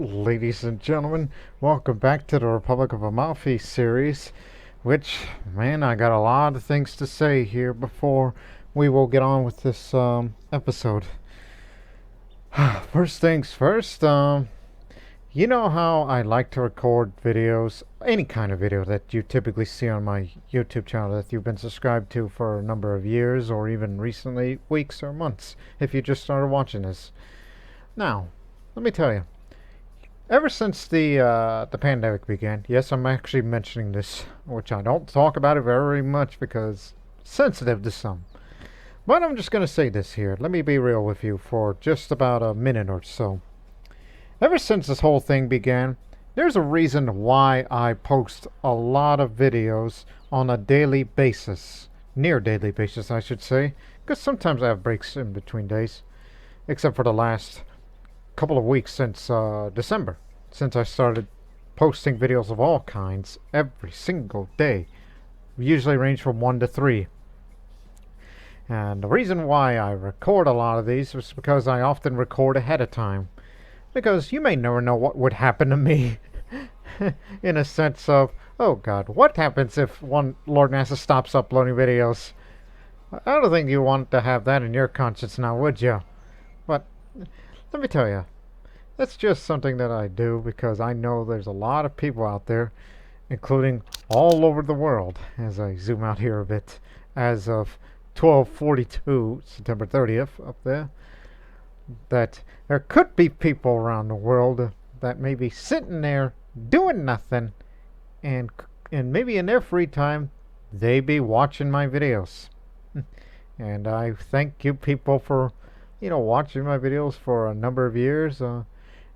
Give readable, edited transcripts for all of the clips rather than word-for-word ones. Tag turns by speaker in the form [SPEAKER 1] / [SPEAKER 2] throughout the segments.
[SPEAKER 1] Ladies and gentlemen, welcome back to the Republic of Amalfi series, which, man, I got a lot of things to say here before we will get on with this episode. First things first, you know how I like to record videos, any kind of video that you typically see on my YouTube channel that you've been subscribed to for a number of years or even recently, weeks or months, if you just started watching this. Now, let me tell you. Ever since the pandemic began, yes, I'm actually mentioning this, which I don't talk about it very much because it's sensitive to some. But I'm just going to say this here. Let me be real with you for just about a minute or so. Ever since this whole thing began, there's a reason why I post a lot of videos on a daily basis. Near daily basis, I should say. Because sometimes I have breaks in between days. Except for the last couple of weeks since December, since I started posting videos of all kinds every single day. Usually range from 1 to 3. And the reason why I record a lot of these is because I often record ahead of time. Because you may never know what would happen to me. In a sense of, oh God, what happens if one Lord Master stops uploading videos? I don't think you want to have that in your conscience now, would you? But let me tell you, that's just something that I do because I know there's a lot of people out there, including all over the world, as I zoom out here a bit, as of 12/42, September 30th, up there, that there could be people around the world that may be sitting there doing nothing, and maybe in their free time, they be watching my videos. And I thank you people for watching my videos for a number of years, and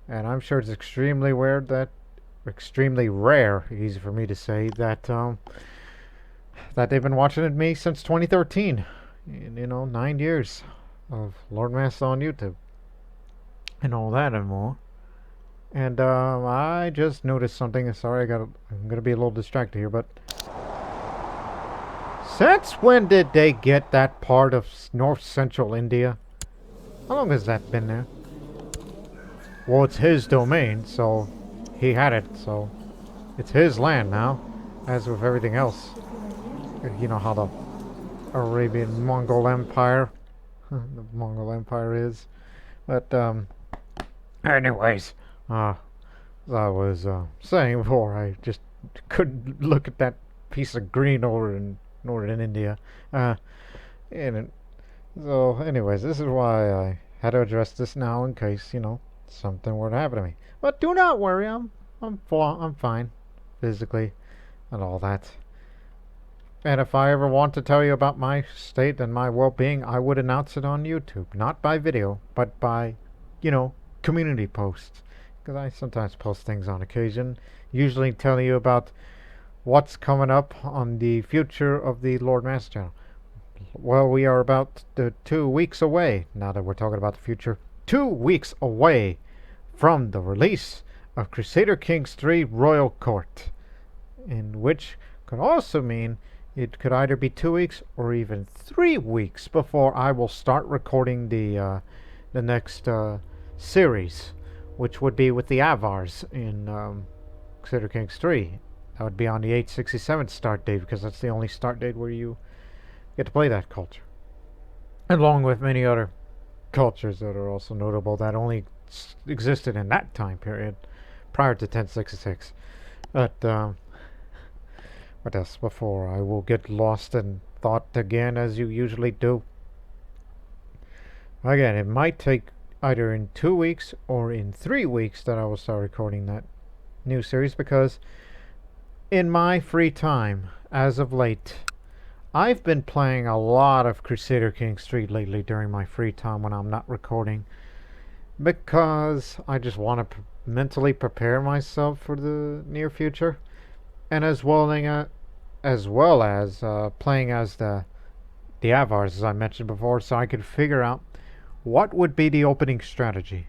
[SPEAKER 1] I'm sure it's extremely rare, easy for me to say, that they've been watching me since 2013. 9 years of Lord Master on YouTube, and all that and more. And I just noticed something. Sorry, I'm gonna be a little distracted here, but since when did they get that part of North Central India? How long has that been there? Well, it's his domain, so he had it, so it's his land now, as with everything else. You know how the Arabian Mongol Empire, the Mongol Empire is. But, anyways, as I was saying before, I just couldn't look at that piece of green over in northern India. So, anyways, this is why I had to address this now in case, something were to happen to me. But do not worry, I'm fine, physically, and all that. And if I ever want to tell you about my state and my well-being, I would announce it on YouTube, not by video, but by, community posts. Because I sometimes post things on occasion, usually telling you about what's coming up on the future of the Lord Master channel. Well, we are about 2 weeks away, now that we're talking about the future, 2 weeks away from the release of Crusader Kings 3 Royal Court, in which could also mean it could either be 2 weeks or even 3 weeks before I will start recording the next series, which would be with the Avars in Crusader Kings 3. That would be on the 867 start date, because that's the only start date where you get to play that culture, along with many other cultures that are also notable that only existed in that time period prior to 1066. But what else before I will get lost in thought again, as you usually do? Again, it might take either in 2 weeks or in 3 weeks that I will start recording that new series, because in my free time as of late, I've been playing a lot of Crusader Kings 3 lately during my free time when I'm not recording, because I just want to mentally prepare myself for the near future, and as well as playing as the Avars, as I mentioned before, so I could figure out what would be the opening strategy.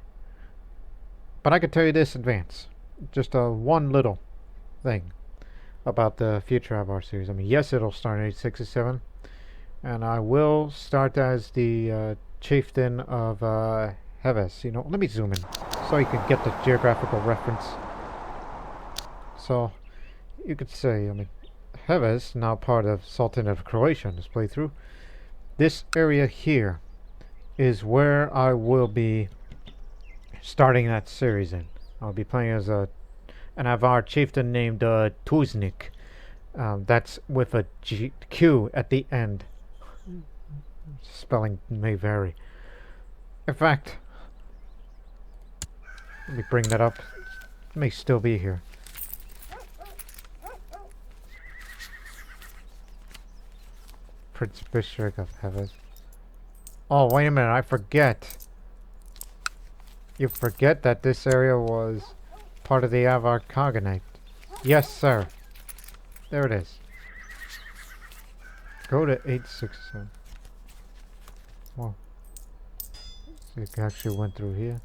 [SPEAKER 1] But I can tell you this in advance, just one little thing about the future Avar series. I mean, yes, it'll start in 867, and I will start as the chieftain of Heves. Let me zoom in. so you can get the geographical reference. So you could say, I mean, Heves, now part of Sultanate of Croatia in this playthrough. This area here is where I will be starting that series in. I'll be playing as an Avar chieftain named Tuznik. That's with a Q at the end. Spelling may vary. In fact, let me bring that up. It may still be here. Prince Bishopric of Heves. Oh, wait a minute, I forget. You forget that this area was part of the Avar Khaganate. Yes, sir. There it is. Go to 867. Well, so you actually went through here.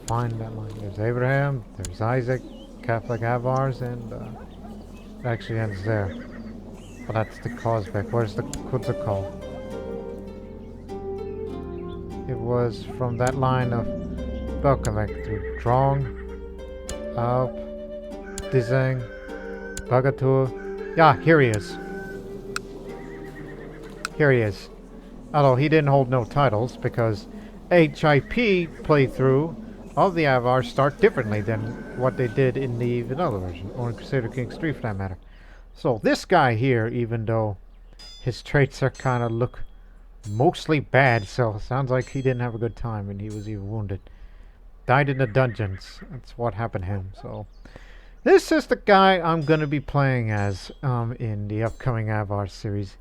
[SPEAKER 1] Find that line. There's Abraham, there's Isaac, Catholic Avars, and it actually ends there. Well, that's the Kozbek. Where's the Kudzakol? It was from that line of Belkovec through Drong, Alp, Dizeng, Bagatur. Yeah, here he is. Here he is. Although he didn't hold no titles because HIP playthrough of the Avars start differently than what they did in the vanilla version, or in Crusader Kings 3 for that matter. So this guy here, even though his traits are kind of look mostly bad, so sounds like he didn't have a good time and he was even wounded. Died in the dungeons. That's what happened to him. So this is the guy I'm going to be playing as in the upcoming Avar series.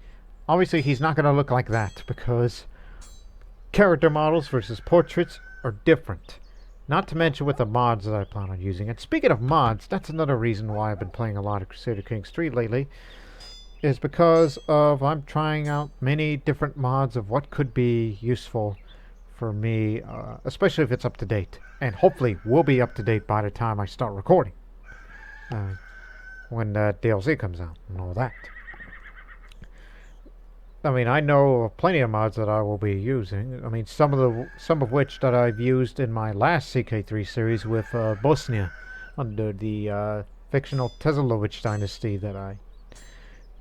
[SPEAKER 1] Obviously he's not going to look like that because character models versus portraits are different. Not to mention with the mods that I plan on using. And speaking of mods, that's another reason why I've been playing a lot of Crusader Kings 3 lately. Is because of I'm trying out many different mods of what could be useful for me, especially if it's up to date. And hopefully will be up to date by the time I start recording. When that DLC comes out and all that. I mean, I know plenty of mods that I will be using. I mean, some of which that I've used in my last CK3 series with Bosnia under the fictional Tesalovic dynasty that I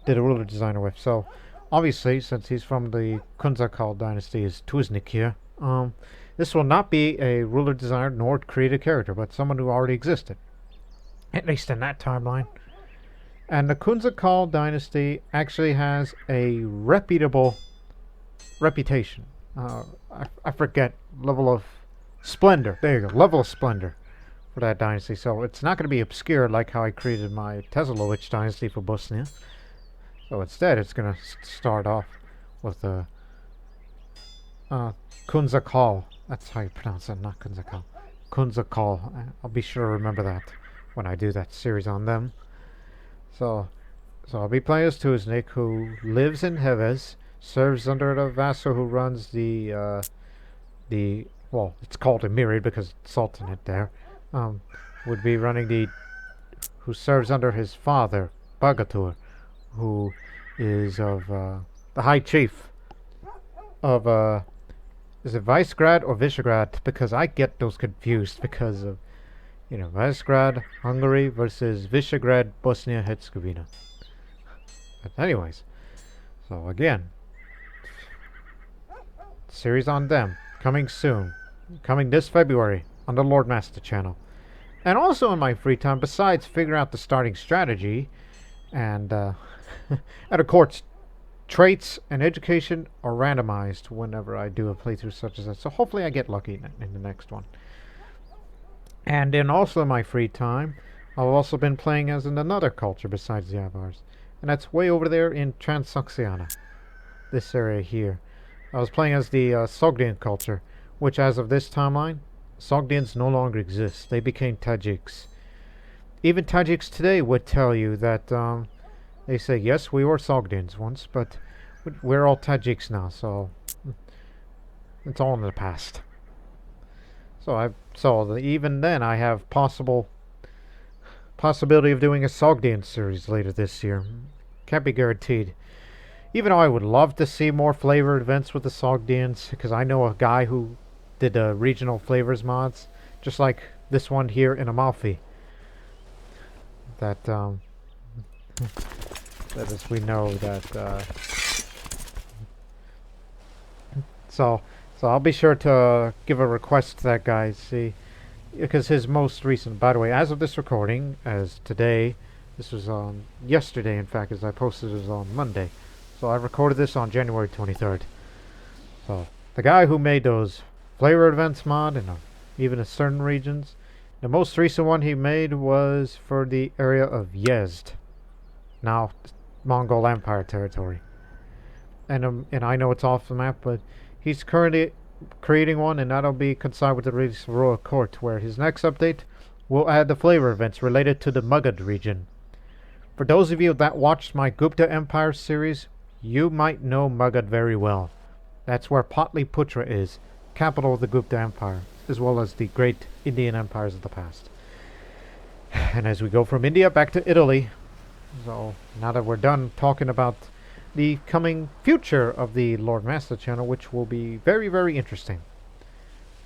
[SPEAKER 1] did a ruler designer with. So, obviously, since he's from the Kunzakal dynasty, is Tuznik here. This will not be a ruler designer nor created character, but someone who already existed, at least in that timeline. And the Kunzakal dynasty actually has a reputable reputation. I forget, level of splendor. There you go, level of splendor for that dynasty. So it's not going to be obscure like how I created my Tesalovic dynasty for Bosnia. So instead, it's going to start off with the Kunzakal. That's how you pronounce it, not Kunzakal. Kunzakal. I'll be sure to remember that when I do that series on them. So I'll be playing as Tuznik, who lives in Heves, serves under the vassal who runs the well, it's called a myriad because it's Sultanate there. Would be running who serves under his father, Bagatur, who is of the High Chief of is it Visegrad or Visegrad? Because I get those confused because of, you know, Visegrad, Hungary versus Visegrad, Bosnia-Herzegovina. But anyways, so again, series on them coming soon, coming this February on the Lord Master channel. And also in my free time, besides figuring out the starting strategy and and of course traits and education are randomized whenever I do a playthrough such as that. So hopefully I get lucky in the next one. And in also my free time, I've also been playing as in another culture besides the Avars. And that's way over there in Transoxiana. This area here. I was playing as the Sogdian culture, which as of this timeline, Sogdians no longer exist. They became Tajiks. Even Tajiks today would tell you that they say, yes, we were Sogdians once, but we're all Tajiks now, so it's all in the past. So even then I have possibility of doing a Sogdian series later this year. Can't be guaranteed. Even though I would love to see more flavored events with the Sogdians, because I know a guy who did regional flavors mods, just like this one here in Amalfi. That that is, we know that. So I'll be sure to give a request to that guy. See, because his most recent, by the way, as of this recording, as today, this was on yesterday. In fact, as I posted, it was on Monday. So I recorded this on January 23rd. So the guy who made those flavor events mod in even in certain regions, the most recent one he made was for the area of Yezd, now Mongol Empire territory. And I know it's off the map, but he's currently creating one, and that'll be coincide with the release of Royal Court, where his next update will add the flavor events related to the Mughal region. For those of you that watched my Gupta Empire series, you might know Mughal very well. That's where Patliputra is, capital of the Gupta Empire, as well as the great Indian empires of the past. And as we go from India back to Italy, so now that we're done talking about the coming future of the Lord Master channel, which will be very, very interesting.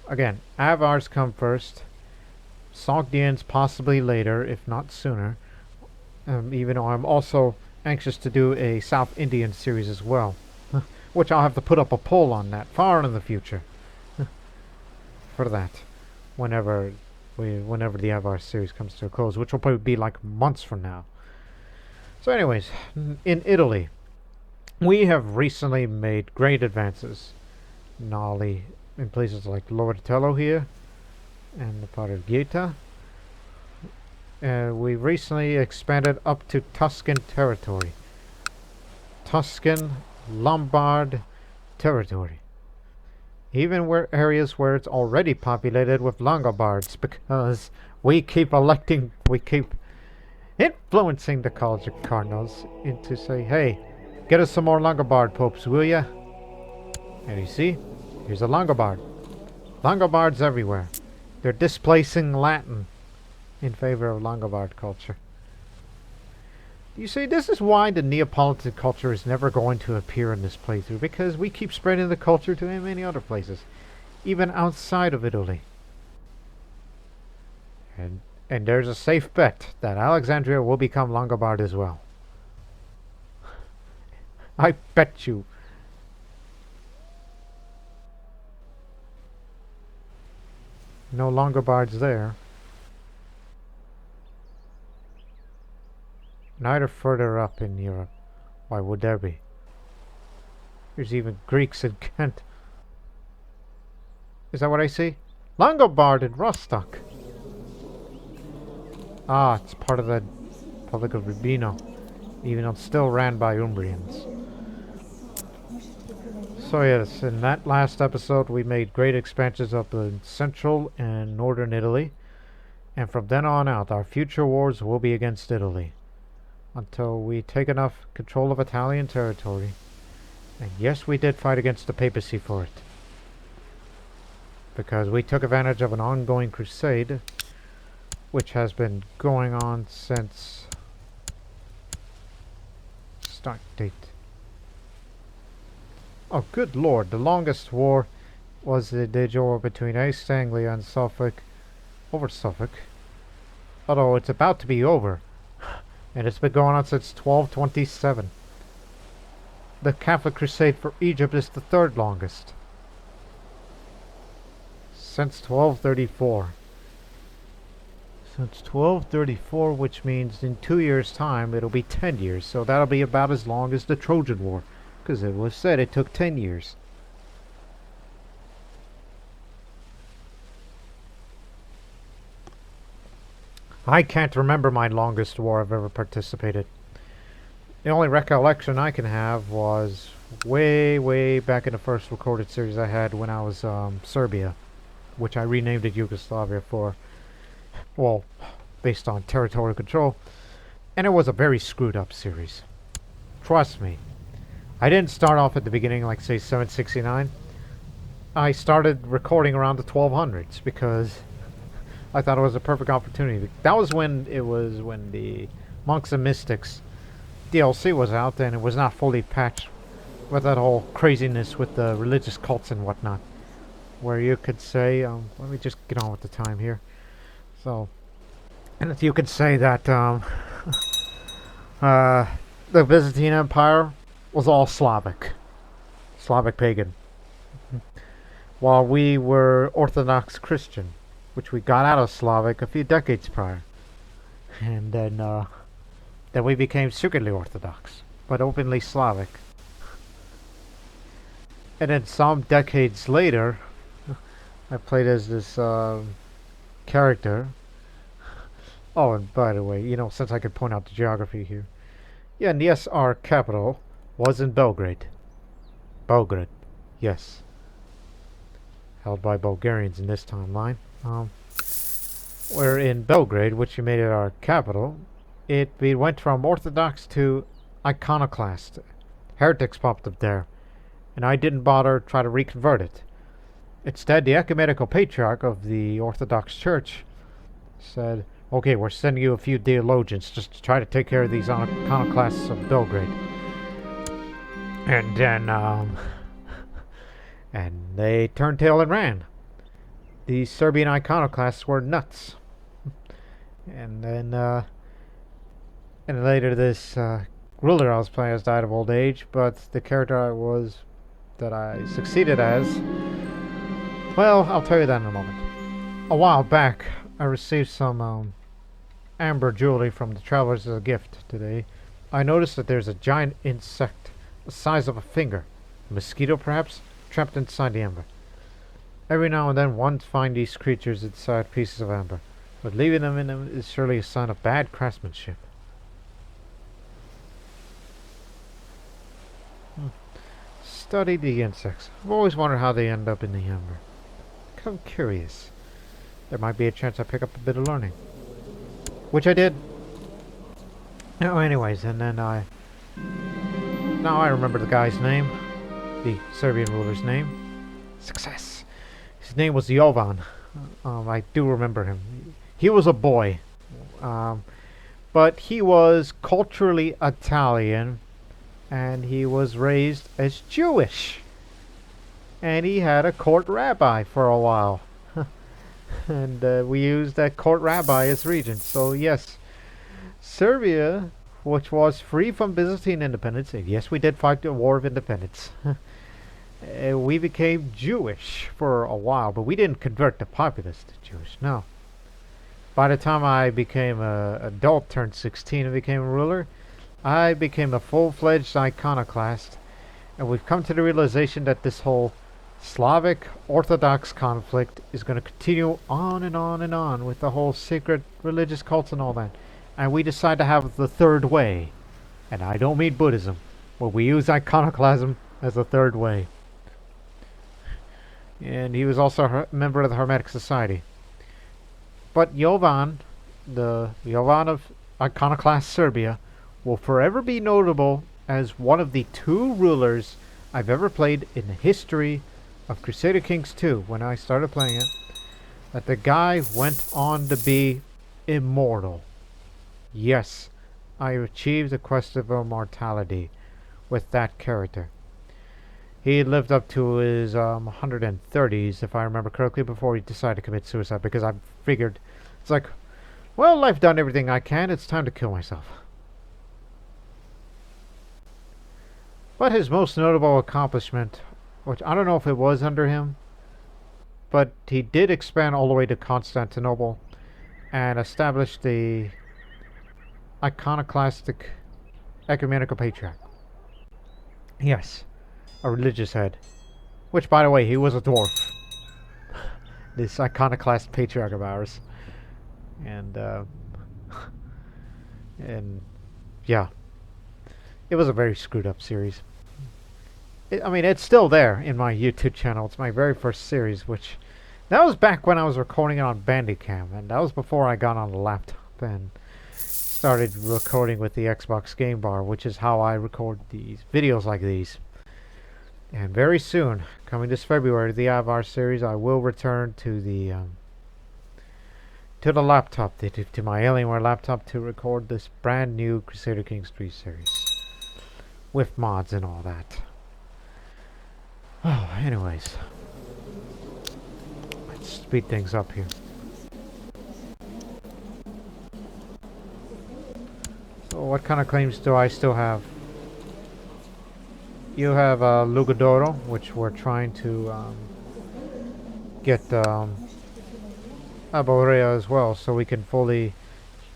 [SPEAKER 1] Again, Avars come first, Sogdians possibly later, if not sooner. Even though I'm also anxious to do a South Indian series as well, which I'll have to put up a poll on that far in the future. For that, whenever the Avar series comes to a close, which will probably be like months from now. So anyways, in Italy, we have recently made great advances, not only in places like Loratello here and the part of Gaeta. We recently expanded up to Tuscan territory, Tuscan Lombard territory, even where areas where it's already populated with Longobards, because we keep influencing the College of Cardinals into say, hey, get us some more Longobard popes, will ya? And you see, here's a Longobard. Longobards everywhere. They're displacing Latin in favor of Longobard culture. You see, this is why the Neapolitan culture is never going to appear in this playthrough, because we keep spreading the culture to many other places, even outside of Italy. And there's a safe bet that Alexandria will become Longobard as well. I bet you. No Longobards there. Neither further up in Europe. Why would there be? There's even Greeks in Kent. Is that what I see? Longobard in Rostock. Ah, it's part of the Republic of Urbino, even though it's still ran by Umbrians. So yes, in that last episode we made great expansions up in central and northern Italy, and from then on out our future wars will be against Italy, until we take enough control of Italian territory. And yes, we did fight against the papacy for it, because we took advantage of an ongoing crusade which has been going on since start date. Oh, good lord, the longest war was the war between East Anglia and Suffolk, over Suffolk. Although it's about to be over, and it's been going on since 1227. The Catholic Crusade for Egypt is the third longest, since 1234. Since 1234, which means in 2 years' time it'll be 10 years, so that'll be about as long as the Trojan War, because it was said it took 10 years. I can't remember my longest war I've ever participated. The only recollection I can have was way back in the first recorded series I had when I was Serbia, which I renamed it Yugoslavia for, well, based on territorial control, and it was a very screwed up series. Trust me. I didn't start off at the beginning like say 769. I started recording around the 1200s because I thought it was a perfect opportunity. That was when the Monks and Mystics DLC was out, and it was not fully patched with that whole craziness with the religious cults and whatnot. where you could say, let me just get on with the time here. So, and if you could say that uh, the Byzantine Empire was all Slavic pagan, while we were Orthodox Christian, which we got out of Slavic a few decades prior, and then we became secretly Orthodox, but openly Slavic. And then some decades later, I played as this character. Oh, and by the way, since I could point out the geography here. Yeah, and yes, our capital was in Belgrade. Belgrade, yes. Held by Bulgarians in this timeline. We're in Belgrade, which we made it our capital. We went from Orthodox to Iconoclast. Heretics popped up there, and I didn't bother try to reconvert it. Instead, the ecumenical patriarch of the Orthodox Church said, okay, we're sending you a few theologians just to try to take care of these iconoclasts of Belgrade. And then, and they turned tail and ran. These Serbian iconoclasts were nuts. And then, and later this ruler I was playing as died of old age, but the character that I succeeded as, well, I'll tell you that in a moment. A while back, I received some amber jewelry from the travelers as a gift today. I noticed that there's a giant insect the size of a finger, a mosquito perhaps, trapped inside the amber. Every now and then one finds these creatures inside pieces of amber, but leaving them in them is surely a sign of bad craftsmanship. Study the insects. I've always wondered how they end up in the amber. I'm curious. There might be a chance I pick up a bit of learning. Which I did. Oh, anyways, and then now I remember the guy's name. The Serbian ruler's name. Success. His name was Jovan. I do remember him. He was a boy. But he was culturally Italian. And he was raised as Jewish. And he had a court rabbi for a while. And we used that court rabbi as regent. So yes, Serbia, which was free from Byzantine independence, and yes, we did fight the War of Independence. We became Jewish for a while, but we didn't convert the populace to Jewish, no. By the time I became an adult, turned 16 and became a ruler, I became a full-fledged iconoclast, and we've come to the realization that this whole Slavic Orthodox conflict is going to continue on and on and on with the whole secret religious cults and all that. And we decide to have the third way. And I don't mean Buddhism, but we use iconoclasm as the third way. And he was also a member of the Hermetic Society. But Jovan, the Jovan of Iconoclast Serbia, will forever be notable as one of the two rulers I've ever played in the history of Crusader Kings 2, when I started playing it, that the guy went on to be immortal. Yes, I achieved the quest of immortality with that character. He lived up to his 130s, if I remember correctly, before he decided to commit suicide, because I figured, it's like, well, I've done everything I can, it's time to kill myself. But his most notable accomplishment, which I don't know if it was under him, but he did expand all the way to Constantinople and establish the iconoclastic ecumenical patriarch. Yes, a religious head. Which, by the way, he was a dwarf. This iconoclast patriarch of ours. And yeah. It was a very screwed up series. I mean, it's still there in my YouTube channel. It's my very first series, which... That was back when I was recording it on Bandicam, and that was before I got on the laptop and started recording with the Xbox Game Bar, which is how I record these videos like these. And very soon, coming this February, the Avar series, I will return to the laptop, to my Alienware laptop, to record this brand new Crusader Kings 3 series. With mods and all that. Oh, anyways. speed things up here. So what kind of claims do I still have? You have Lugadoro, which we're trying to get Aborea as well, so we can fully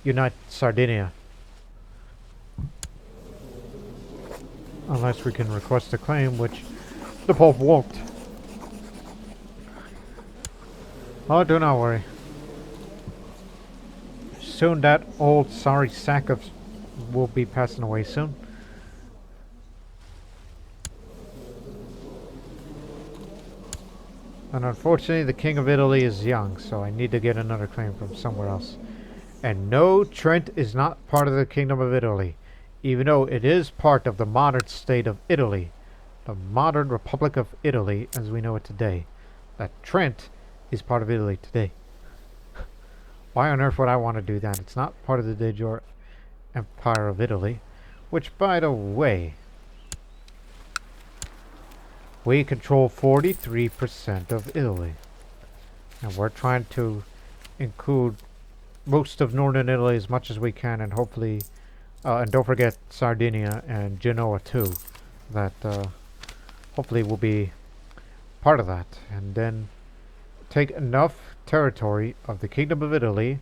[SPEAKER 1] unite Sardinia. Unless we can request a claim, which the Pope won't. Oh, do not worry. Soon that old sorry sack of will be passing away soon. And unfortunately, the King of Italy is young, so I need to get another claim from somewhere else. And no, Trent is not part of the Kingdom of Italy, even though it is part of the modern state of Italy, the modern Republic of Italy as we know it today. That Trent is part of Italy today. Why on earth would I want to do that? It's not part of the de jure Empire of Italy, which, by the way, we control 43% of Italy. And we're trying to include most of northern Italy as much as we can, and hopefully, and don't forget Sardinia and Genoa too, that hopefully will be part of that. And then take enough territory of the Kingdom of Italy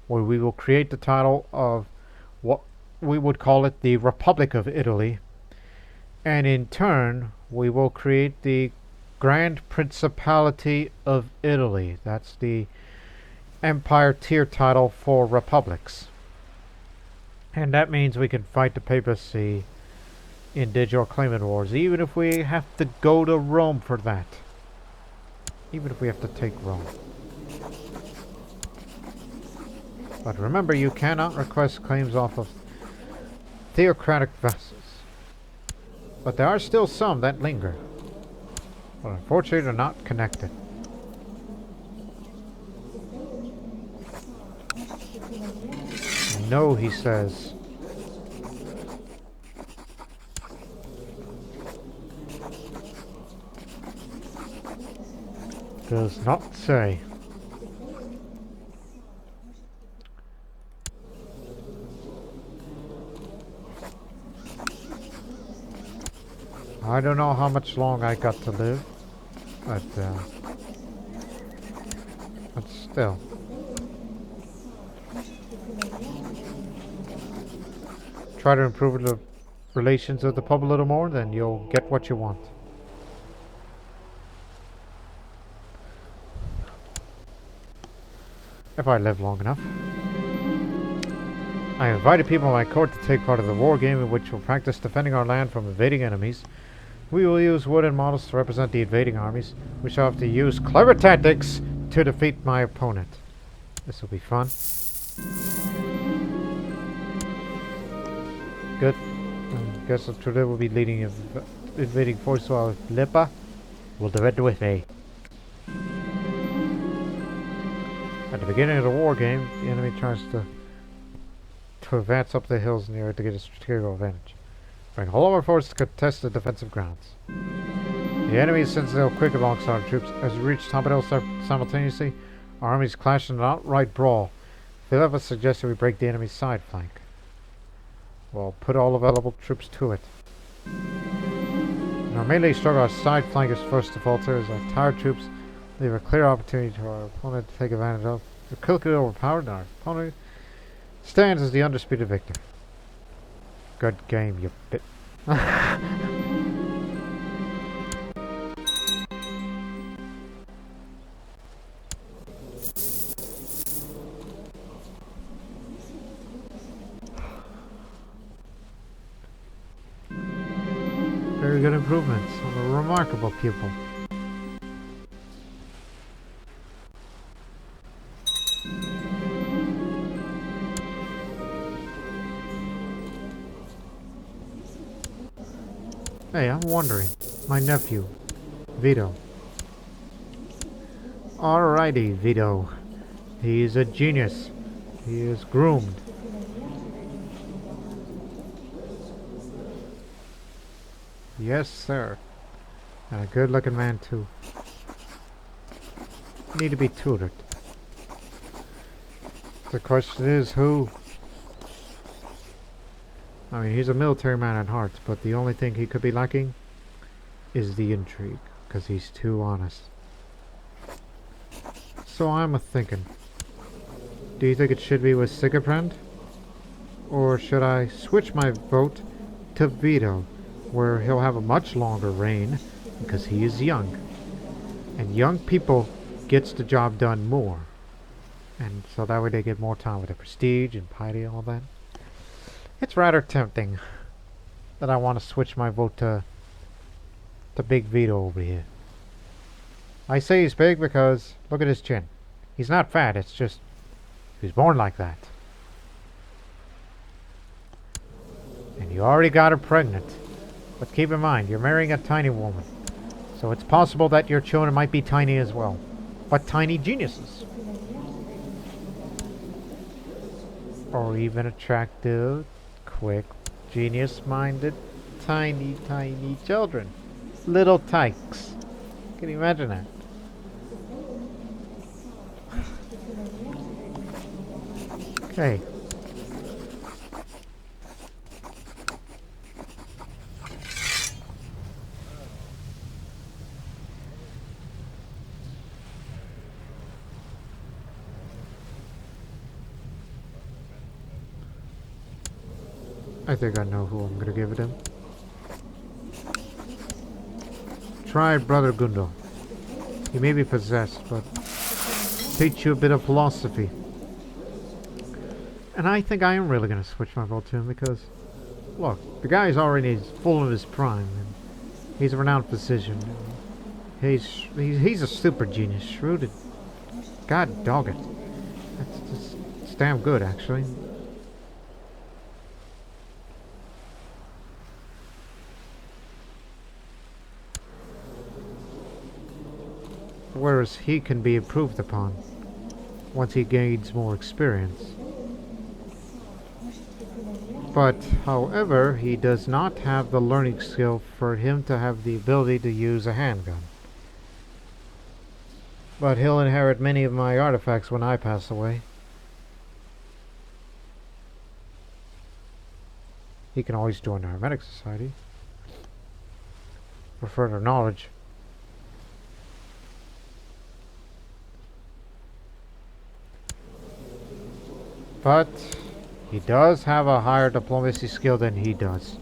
[SPEAKER 1] where we will create the title of what we would call it the Republic of Italy, and in turn we will create the Grand Principality of Italy. That's the Empire tier title for republics, and that means we can fight the papacy in de jure claimant wars, even if we have to go to Rome for that. Even if we have to take Rome. But remember, you cannot request claims off of theocratic vassals. But there are still some that linger. But unfortunately, they're not connected. No, he says. Does not say. I don't know how much long I got to live, but still. Try to improve the relations with the pub a little more, then you'll get what you want. If I live long enough. I invited people in my court to take part of the war game in which we'll practice defending our land from invading enemies. We will use wooden models to represent the invading armies. We shall have to use clever tactics to defeat my opponent. This will be fun. Good. I guess today will be leading invading force while Lipa will defend with me. At the beginning of the war game, the enemy tries to advance up the hills near it to get a strategic advantage. Bring all of our forces to contest the defensive grounds. The enemy is sensitive quick alongside our troops. As we reach top of the hill simultaneously, our armies clash in an outright brawl. Philip has suggested we break the enemy's side flank. We'll put all available troops to it. In our melee struggle, our side flank is first to falter as our tired troops leave a clear opportunity to our opponent to take advantage of. We're quickly overpowered and our opponent stands as the undisputed victor. Good game, you bit. Very good improvements. I'm a remarkable pupil. Hey, I'm wondering. My nephew, Vito. Alrighty, Vito. He's a genius. He is groomed. Yes, sir. And a good-looking man, too. need to be tutored. The question is who? I mean, he's a military man at heart, but the only thing he could be lacking is the intrigue, because he's too honest. So I'm a-thinking. Do you think it should be with Sigebrand? Or should I switch my vote to Vito, where he'll have a much longer reign, because he is young. And young people gets the job done more. And so that way they get more time with the prestige and piety and all that. It's rather tempting that I want to switch my vote to Big Vito over here. I say he's big because look at his chin. He's not fat, it's just he's born like that. And you already got her pregnant. But keep in mind, you're marrying a tiny woman. So it's possible that your children might be tiny as well. But tiny geniuses. Or even attractive, quick, genius-minded, tiny children. Little tykes. Can you imagine that? Okay. I think I know who I'm gonna give it him. Try Brother Gundo. He may be possessed, but teach you a bit of philosophy. And I think I am really gonna switch my vote to him because, look, the guy's already full of his prime, and he's a renowned physician. He's a super genius, shrewd. God dog it. It's damn good, actually. Whereas he can be improved upon once he gains more experience. But, however, he does not have the learning skill for him to have the ability to use a handgun. But he'll inherit many of my artifacts when I pass away. He can always join the Hermetic Society for further knowledge. But he does have a higher diplomacy skill than he does.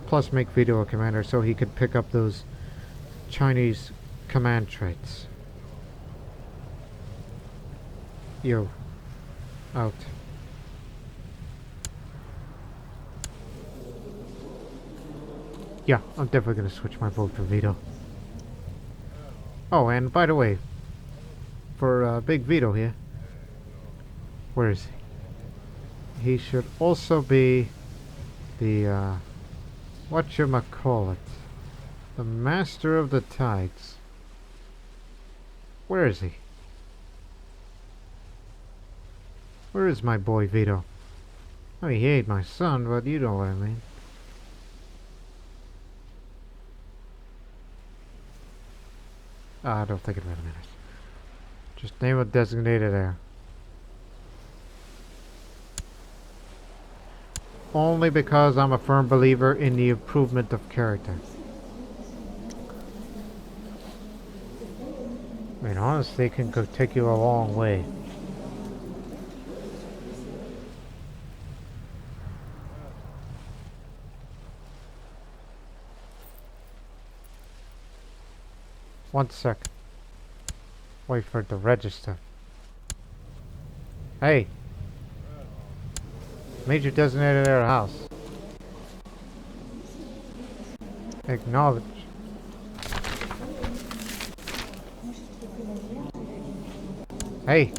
[SPEAKER 1] Plus make Vito a commander so he could pick up those Chinese command traits. Yo. Out. Yeah, I'm definitely gonna switch my vote for Vito. Oh, and by the way, for Big Vito here, where is he? He should also be the, whatchamacallit, the Master of the Tides. Where is he? Where is my boy Vito? I mean, he ain't my son, but you know what I mean. Don't think about a minute. Just name a designated heir. Only because I'm a firm believer in the improvement of character. I mean, honestly, it can take you a long way. One sec. Wait for it to register. Hey! Major designated heir house. Acknowledge. Hey!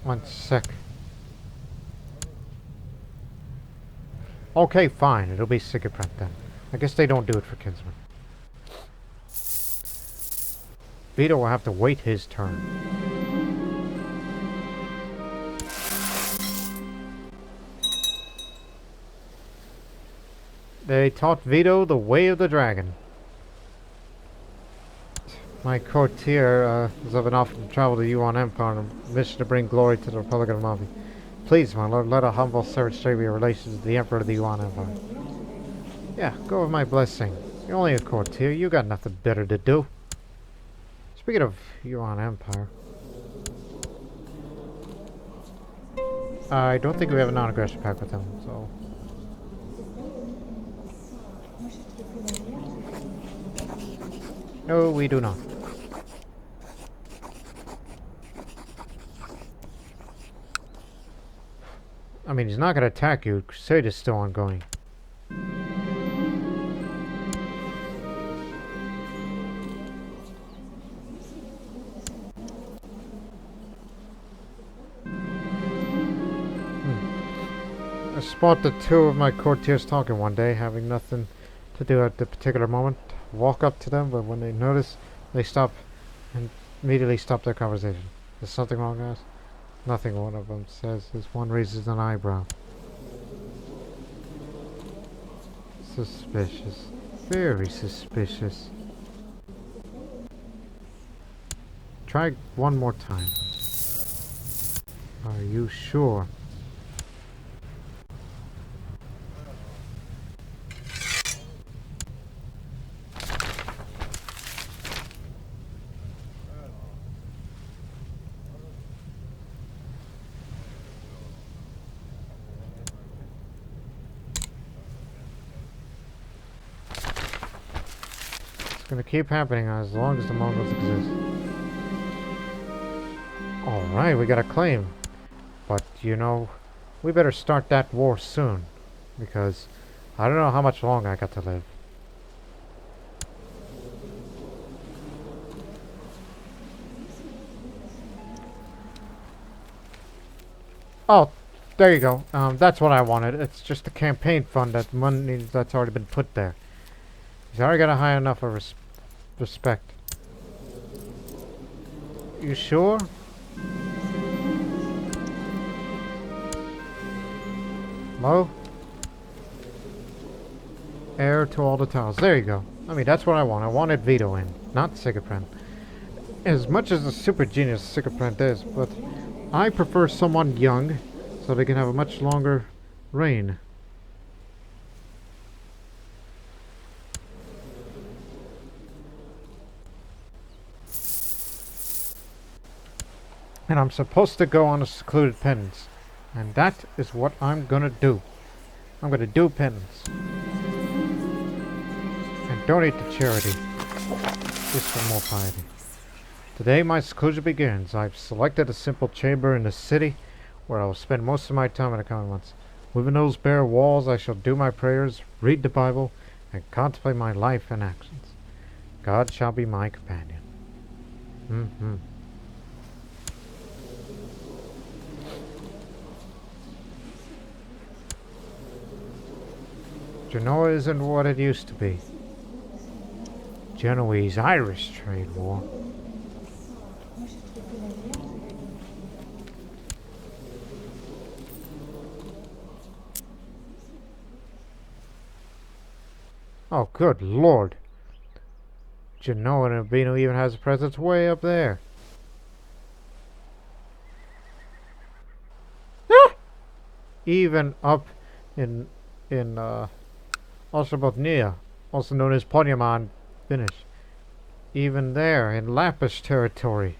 [SPEAKER 1] One sec. Okay, fine. It'll be Sigebrand then. I guess they don't do it for Kinsman. Vito will have to wait his turn. They taught Vito the way of the dragon. My courtier has been offered to travel to Yuan Empire on a mission to bring glory to the Republic of Amalfi. Please, my lord, let a humble servant show your relations to the Emperor of the Yuan Empire. Yeah, go with my blessing. You're only a courtier. You got nothing better to do. Speaking of Yuan Empire, I don't think we have a non-aggression pact with them, so... No, we do not. I mean, he's not going to attack you. Crusade is still ongoing. I spotted two of my courtiers talking one day, having nothing to do at the particular moment. Walk up to them, but when they notice, they stop and immediately stop their conversation. Is something wrong, guys? Nothing, one of them says, as one raises an eyebrow. Suspicious. Very suspicious. Try one more time. Are you sure? It's gonna keep happening as long as the Mongols exist. Alright, we got a claim. But, you know, we better start that war soon. Because I don't know how much longer I got to live. Oh, there you go. That's what I wanted. It's just a campaign fund, that money that's already been put there. He's already got a high enough of respect. You sure? Hello? Heir to all the titles. There you go. I mean, that's what I want. I wanted Vito in, not Sigapren. As much as a super genius Sigapren is, but I prefer someone young so they can have a much longer reign. And I'm supposed to go on a secluded penance. And that is what I'm gonna do. I'm gonna do penance. And donate to charity. Just for more piety. Today my seclusion begins. I've selected a simple chamber in the city where I will spend most of my time in the coming months. Within those bare walls I shall do my prayers, read the Bible, and contemplate my life and actions. God shall be my companion. Genoa isn't what it used to be. Genoese-Irish trade war. Oh, good lord. Genoa and Urbino even has a presence way up there. Ah! Even up in Ostrobotnia, also known as Ponyaman, Finnish. Even there, in Lappish territory.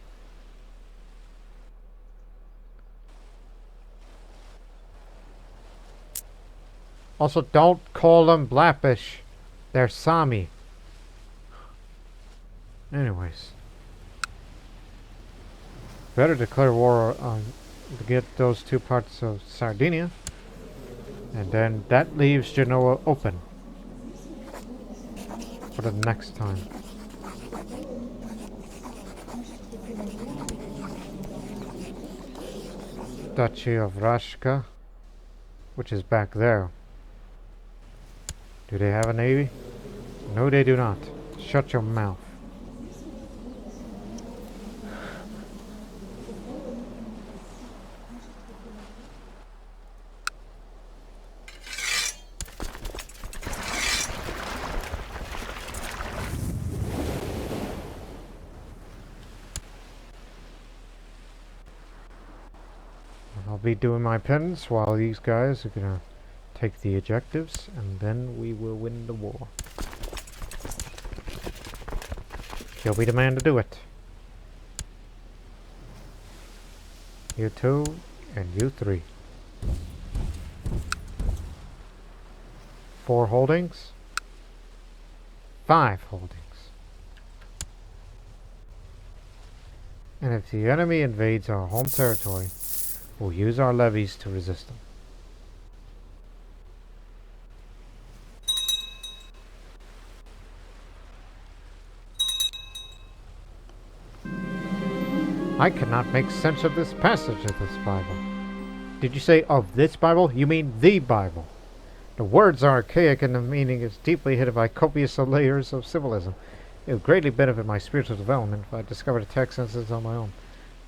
[SPEAKER 1] Also, don't call them Lappish. They're Sami. Anyways. Better declare war on to get those two parts of Sardinia. And then that leaves Genoa open. For the next time. Duchy of Rashka, which is back there. Do they have a navy? No, they do not. Shut your mouth. I'll be doing my penance while these guys are gonna take the objectives, and then we will win the war. You'll be the man to do it. You 2 and you 3. 4 holdings. 5 holdings. And if the enemy invades our home territory, we'll use our levies to resist them. I cannot make sense of this passage of this Bible. Did you say of this Bible? You mean the Bible. The words are archaic and the meaning is deeply hidden by copious layers of symbolism. It would greatly benefit my spiritual development if I discovered a text sentences on my own.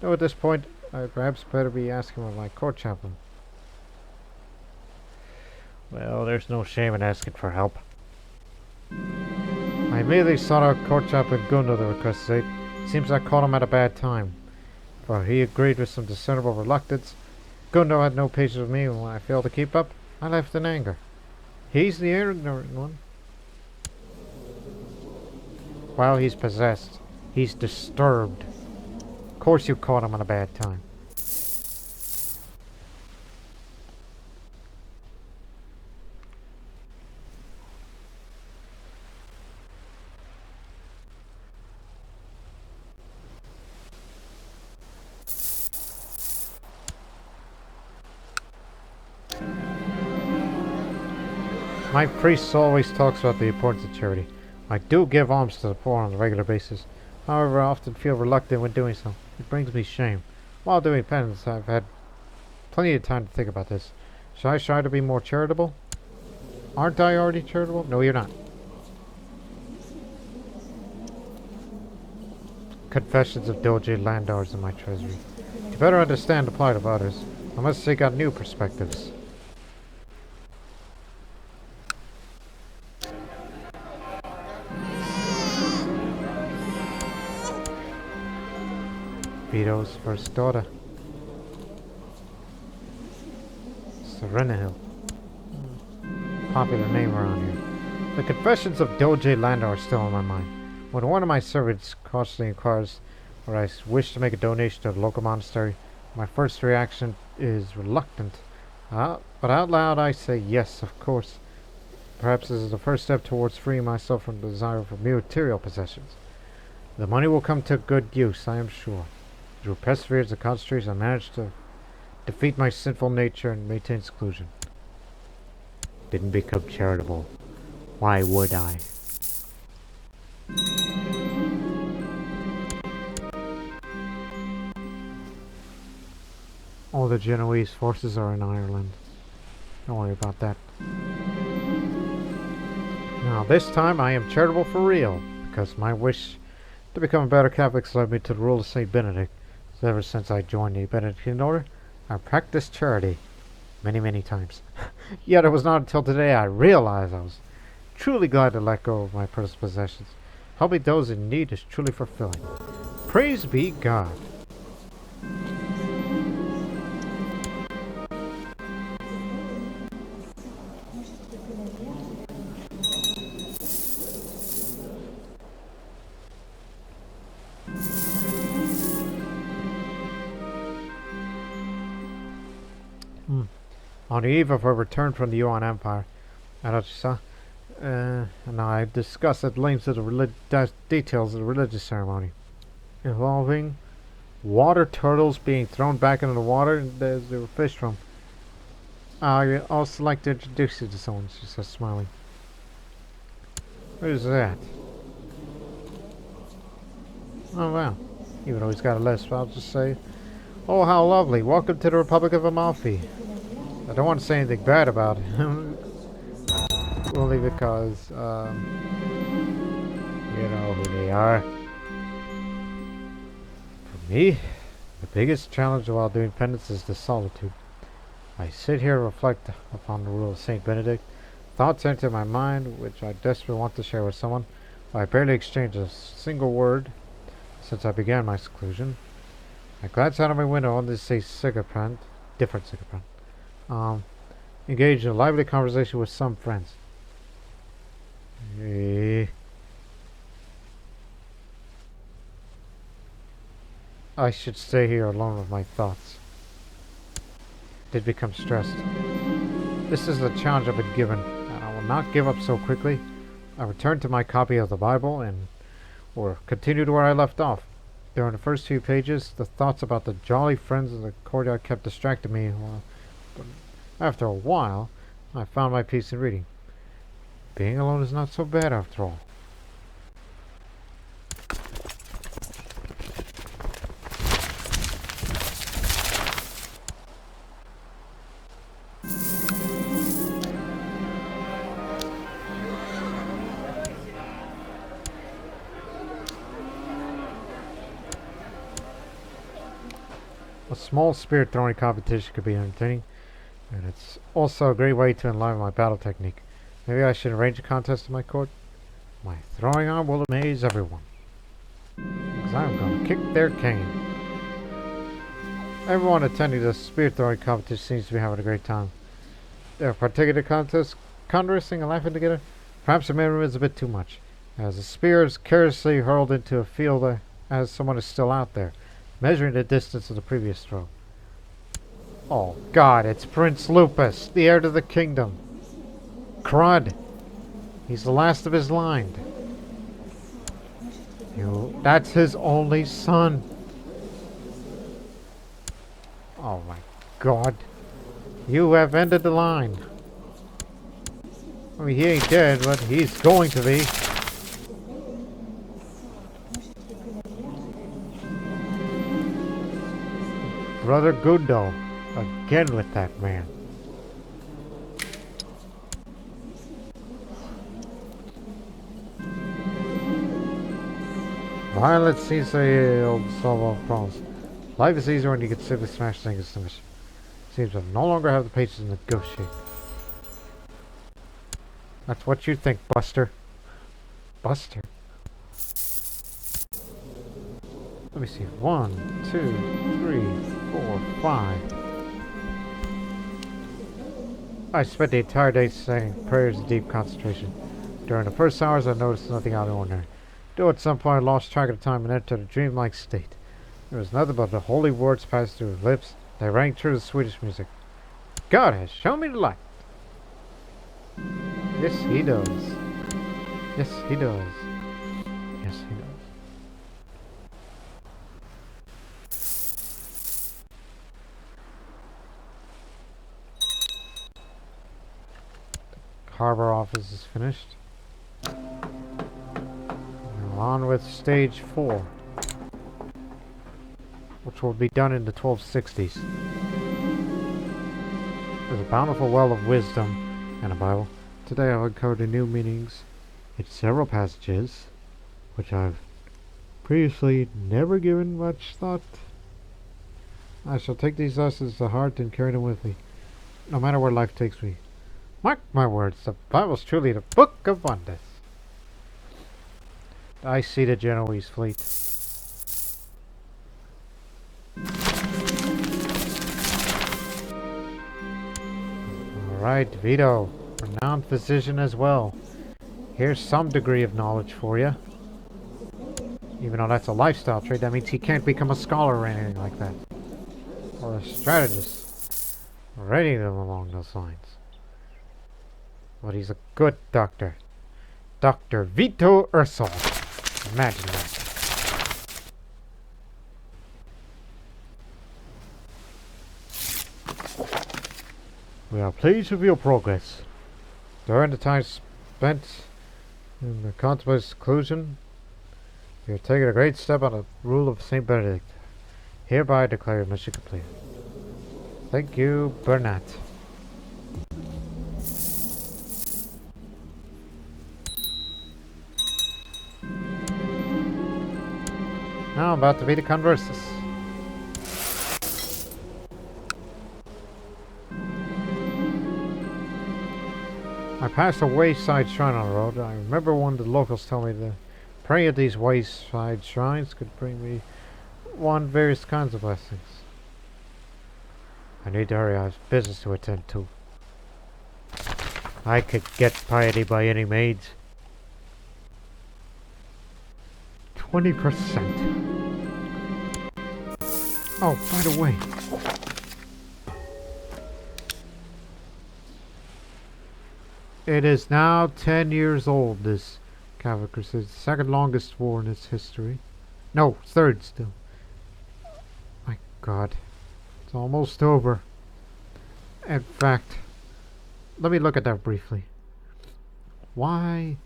[SPEAKER 1] Though at this point, I would perhaps better be asking of my court chaplain. Well, there's no shame in asking for help. I immediately sought out court chaplain Gundo the requested aid. Seems I caught him at a bad time, for he agreed with some discernible reluctance. Gundo had no patience with me, and when I failed to keep up, I left in anger. He's the ignorant one. While he's possessed, he's disturbed. Of course you caught him at a bad time. My priest always talks about the importance of charity. I do give alms to the poor on a regular basis. However, I often feel reluctant when doing so. It brings me shame. While doing penance, I've had plenty of time to think about this. Should I try to be more charitable? Aren't I already charitable? No, you're not. Confessions of Doge landowners in my treasury. To better understand the plight of others, I must seek out new perspectives. Vito's first daughter. Serena Hill. Popular name around here. The confessions of Doge Landa are still on my mind. When one of my servants cautiously inquires whether I wish to make a donation to the local monastery, my first reaction is reluctant. But out loud I say yes, of course. Perhaps this is the first step towards freeing myself from the desire for material possessions. The money will come to good use, I am sure. Through perseverance and concentration, I managed to defeat my sinful nature and maintain seclusion. Didn't become charitable. Why would I? All the Genoese forces are in Ireland. Don't worry about that. Now this time I am charitable for real, because my wish to become a better Catholic led me to the rule of St. Benedict. So ever since I joined the Benedictine order, I've practiced charity many times. Yet it was not until today I realized I was truly glad to let go of my personal possessions. Helping those in need is truly fulfilling. Praise be God. On the eve of her return from the Yuan Empire, and I discussed at length the details of the religious ceremony, involving water turtles being thrown back into the water and they were fished from. I also like to introduce you to someone, she says, smiling. What is that? Oh wow. Even though he's got a lisp, I'll just say, oh how lovely, welcome to the Republic of Amalfi. I don't want to say anything bad about him, only because, you know who they are. For me, the biggest challenge while doing penance is the solitude. I sit here and reflect upon the rule of St. Benedict. Thoughts enter my mind, which I desperately want to share with someone, but I barely exchange a single word since I began my seclusion. I glance out of my window only to see Sigaprant, different CK2. Engage in a lively conversation with some friends. I should stay here alone with my thoughts. Did become stressed. This is the challenge I've been given, and I will not give up so quickly. I returned to my copy of the Bible and continued where I left off. During the first few pages, the thoughts about the jolly friends in the courtyard kept distracting me. But after a while, I found my peace in reading. Being alone is not so bad after all. A small spear throwing competition could be entertaining, and it's also a great way to enliven my battle technique. Maybe I should arrange a contest in my court? My throwing arm will amaze everyone, because I'm going to kick their cane. Everyone attending the spear throwing competition seems to be having a great time. They're partaking in the contest, conversing and laughing together. Perhaps the minimum is a bit too much, as the spear is carelessly hurled into a field as someone is still out there, measuring the distance of the previous throw. Oh God, it's Prince Lupus, the heir to the kingdom. Crud. He's the last of his line. That's his only son. Oh my God. You have ended the line. I mean, he ain't dead, but he's going to be. Brother Gundo, again with that man. Violence seems to solve all problems. Life is easier when you can simply smash things to mission. Seems to no longer have the patience to negotiate. That's what you think, Buster. Buster. Let me see. 1, 2, 3, 4, 5. I spent the entire day saying prayers in deep concentration. During the first hours, I noticed nothing out of the ordinary. Though at some point I lost track of time and entered a dreamlike state. There was nothing but the holy words passed through his lips. They rang true to Swedish music. God has shown me the light. Yes, he does. Yes, he does. Yes, he does. Harbor office is finished. Now on with stage 4, which will be done in the 1260s. There's a bountiful well of wisdom and a Bible. Today I've uncovered the new meanings in several passages, which I've previously never given much thought. I shall take these lessons to heart and carry them with me, no matter where life takes me. Mark my words, the Bible's truly the book of wonders. I see the Genoese fleet. Alright, Vito, renowned physician as well. Here's some degree of knowledge for you. Even though that's a lifestyle trait, that means he can't become a scholar or anything like that. Or a strategist. Or anything along those lines. But he's a good doctor. Dr. Vito Ursel. Imagine that. We are pleased with your progress. During the time spent in the contemplative seclusion, you have taken a great step on the rule of St. Benedict. Hereby declare your mission complete. Thank you, Bernat. Now I'm about to be the conversus. I passed a wayside shrine on the road. I remember one of the locals told me that praying at these wayside shrines could bring me various kinds of blessings. I need to hurry. I have business to attend to. I could get piety by any means. 20%. Oh, by the way. It is now 10 years old, this Catholic Crusade. The second longest war in its history. No, third still. My God. It's almost over. In fact, let me look at that briefly. Why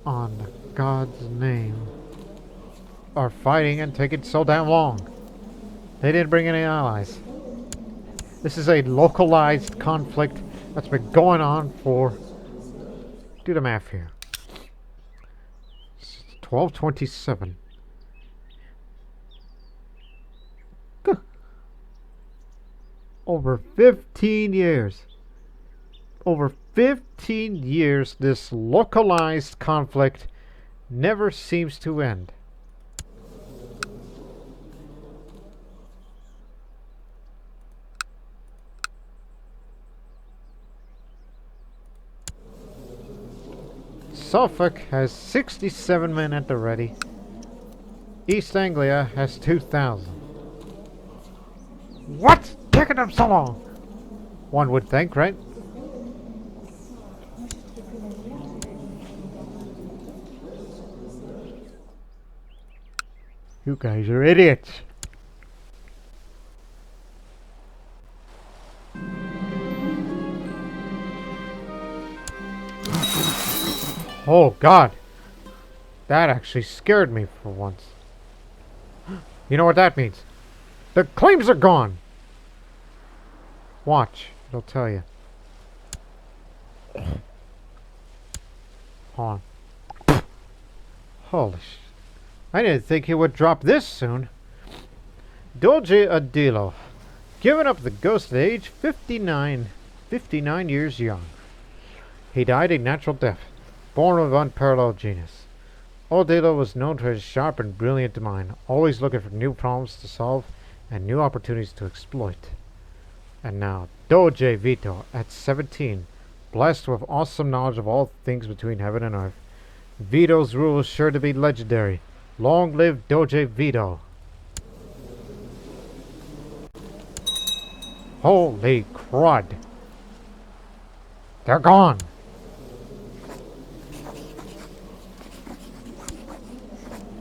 [SPEAKER 1] on God's name are fighting and taking so damn long? They didn't bring any allies. This is a localized conflict that's been going on for... Do the math here. 1227. Over 15 years. Over 15 years, this localized conflict never seems to end. Suffolk has 67 men at the ready. East Anglia has 2,000. What's taking them so long? One would think, right? You guys are idiots. Oh God. That actually scared me for once. You know what that means? The claims are gone. Watch. It'll tell you. Hold on. Holy shit. I didn't think he would drop this soon. Doge Adilo. Given up the ghost at age 59 years young. He died a natural death, born of unparalleled genius. Odilo was known for his sharp and brilliant mind, always looking for new problems to solve and new opportunities to exploit. And now, Doge Vito, at 17, blessed with awesome knowledge of all things between heaven and earth. Vito's rule is sure to be legendary. Long live Doge Vito. Holy crud. They're gone.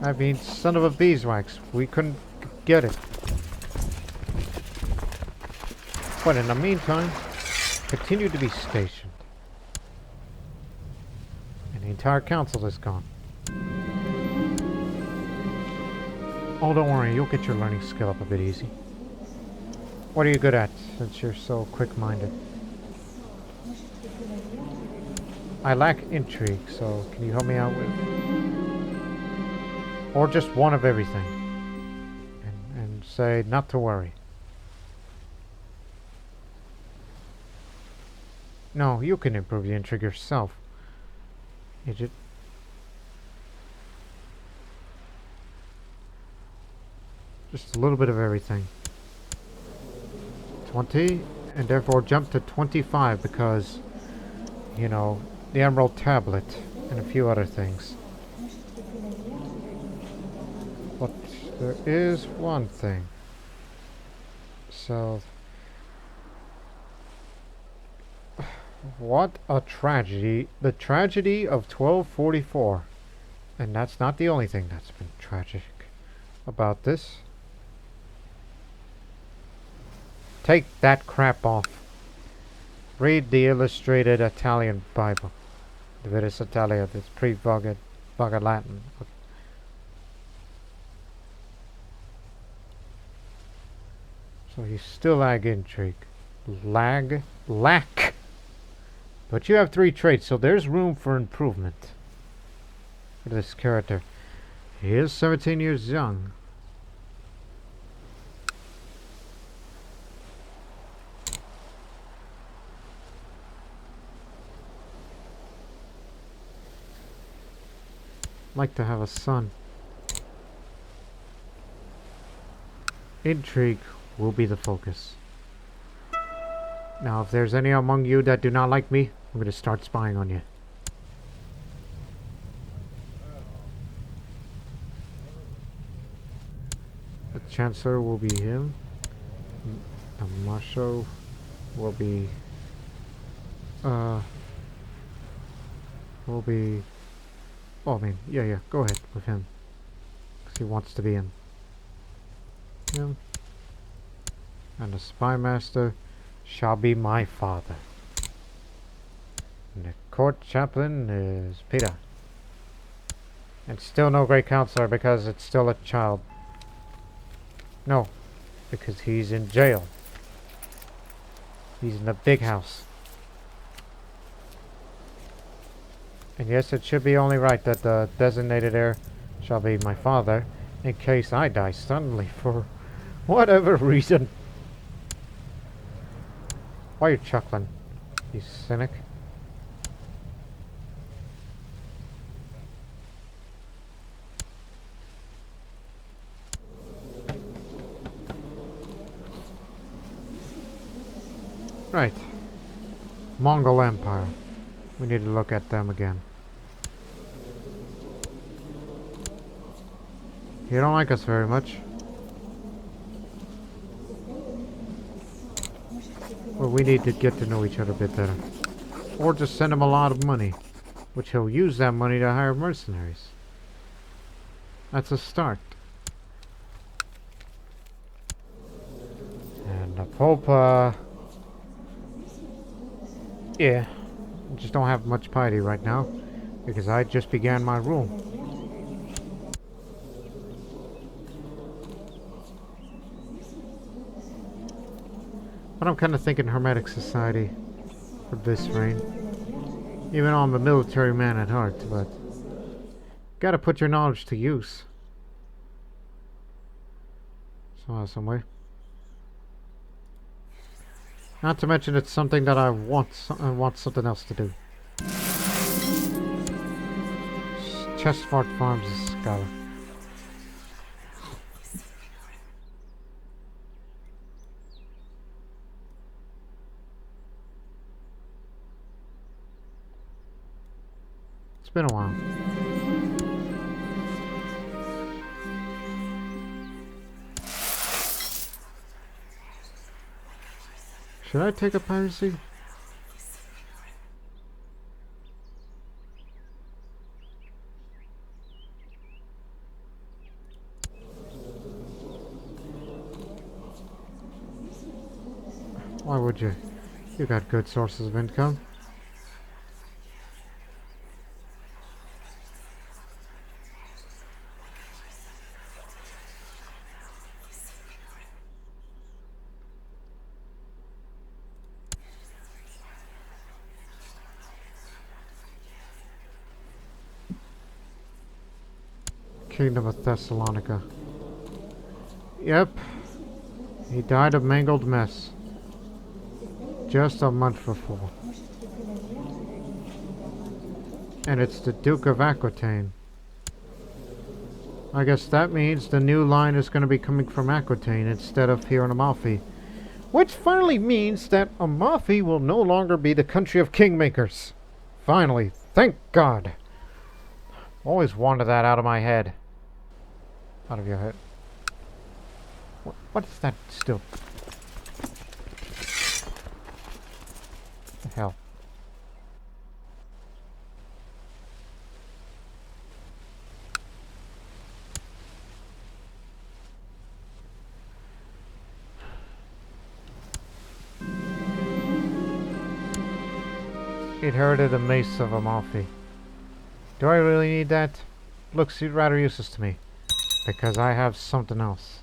[SPEAKER 1] I mean, son of a beeswax. We couldn't get it. But in the meantime, continue to be stationed. And the entire council is gone. Oh, don't worry. You'll get your learning skill up a bit easy. What are you good at, since you're so quick-minded? I lack intrigue, so can you help me out with... Or just one of everything. And say not to worry. No, you can improve the intrigue yourself. Just a little bit of everything. 20, and therefore jump to 25 because, you know, the Emerald Tablet and a few other things. But there is one thing. So, what a tragedy. The tragedy of 1244. And that's not the only thing that's been tragic about this. Take that crap off. Read the illustrated Italian Bible. The Vitus Italia, that's pre-Vulgate Latin. So you still lack intrigue. Lack. But you have 3 traits, so there's room for improvement. Look at this character. He is 17 years young. Like to have a son. Intrigue will be the focus. Now, if there's any among you that do not like me, I'm going to start spying on you. The Chancellor will be him. The Marshal will be... will be... Oh, I mean, yeah, go ahead with him. Because he wants to be in. Him. And the Spy Master shall be my father. And the Court Chaplain is Peter. And still no Great Counselor because it's still a child. No, because he's in jail. He's in the big house. And yes, it should be only right that the designated heir shall be my father, in case I die suddenly for whatever reason. Why are you chuckling, you cynic? Right. Mongol Empire. We need to look at them again. You don't like us very much. Well, we need to get to know each other a bit better. Or just send him a lot of money, which he'll use that money to hire mercenaries. That's a start. And the Pope, yeah, just don't have much piety right now, because I just began my rule. But I'm kind of thinking Hermetic Society for this reign. Even though I'm a military man at heart, but gotta put your knowledge to use. Somehow, some way. Not to mention it's something that I want something else to do. Chestfart Farms is Scholar. It's been a while. Should I take a piracy? Why would you? You got good sources of income. Kingdom of Thessalonica. Yep. He died a mangled mess. Just a month before. And it's the Duke of Aquitaine. I guess that means the new line is going to be coming from Aquitaine instead of here in Amalfi. Which finally means that Amalfi will no longer be the country of kingmakers. Finally. Thank God. Always wanted that out of my head. Out of your head. What is that still? The hell? Inherited a mace of Amalfi. Do I really need that? Looks rather useless to me. Because I have something else.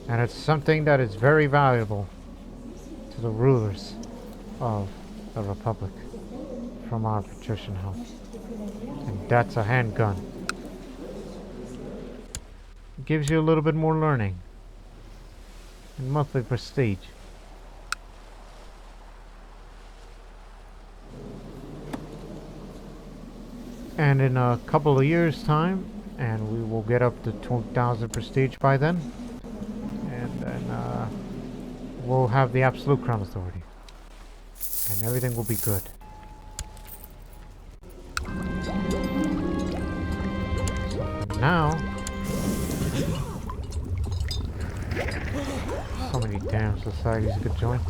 [SPEAKER 1] And it's something that is very valuable to the rulers of the Republic from our patrician house. And that's a handgun. It gives you a little bit more learning. And monthly prestige. And in a couple of years' time, and we will get up to 2,000 prestige by then. And then we'll have the absolute crown authority. And everything will be good. So for now... So many damn societies you could join.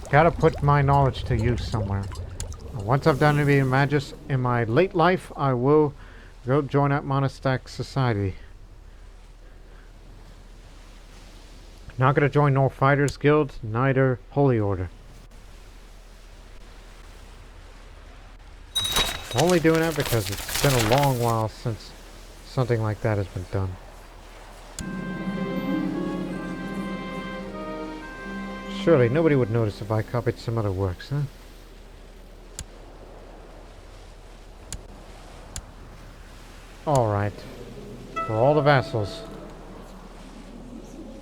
[SPEAKER 1] Gotta put my knowledge to use somewhere. Once I've done being Magus in my late life, I will go join that monastic society. Not gonna join no Fighters Guild, neither Holy Order. Only doing that because it's been a long while since something like that has been done. Surely nobody would notice if I copied some other works, huh? Alright. For all the vassals.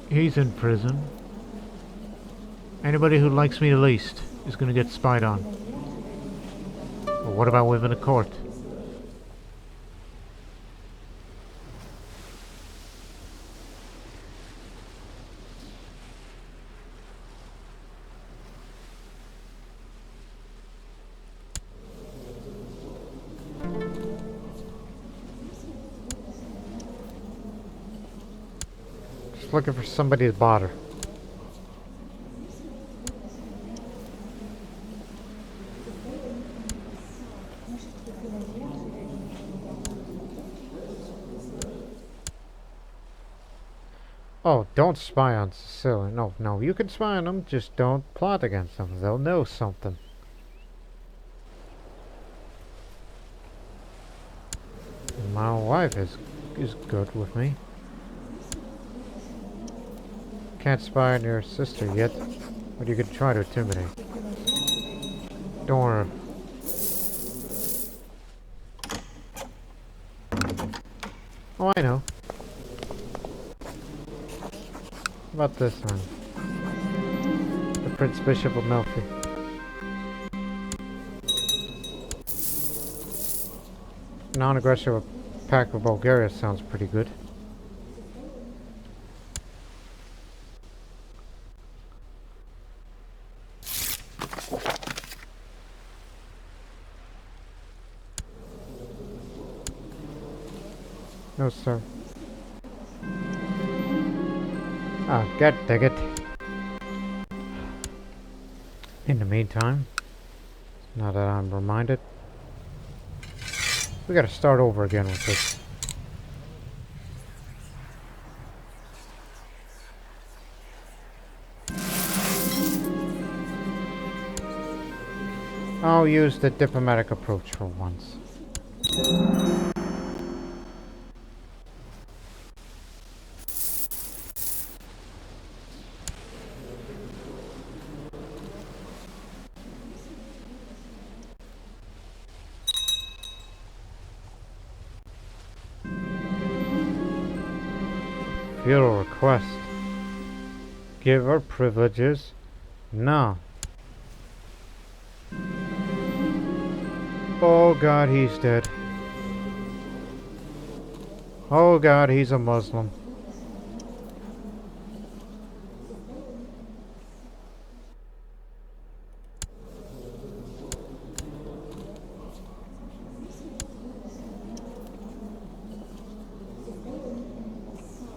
[SPEAKER 1] He's in prison. Anybody who likes me the least is gonna get spied on. But what about within a court? Just looking for somebody to bother. Oh, don't spy on Sicily. No, no, you can spy on them, just don't plot against them. They'll know something. My wife is good with me. Can't spy on your sister yet, but you can try to intimidate. Don't worry. Oh, I know. How about this one? The Prince Bishop of Amalfi. Non-aggressive attack of Bulgaria sounds pretty good. No, sir. Ah, god dang it. In the meantime, now that I'm reminded, we gotta start over again with this. I'll use the diplomatic approach for once. Feudal request. Give her privileges? No. Oh god, he's dead. Oh god, he's a Muslim.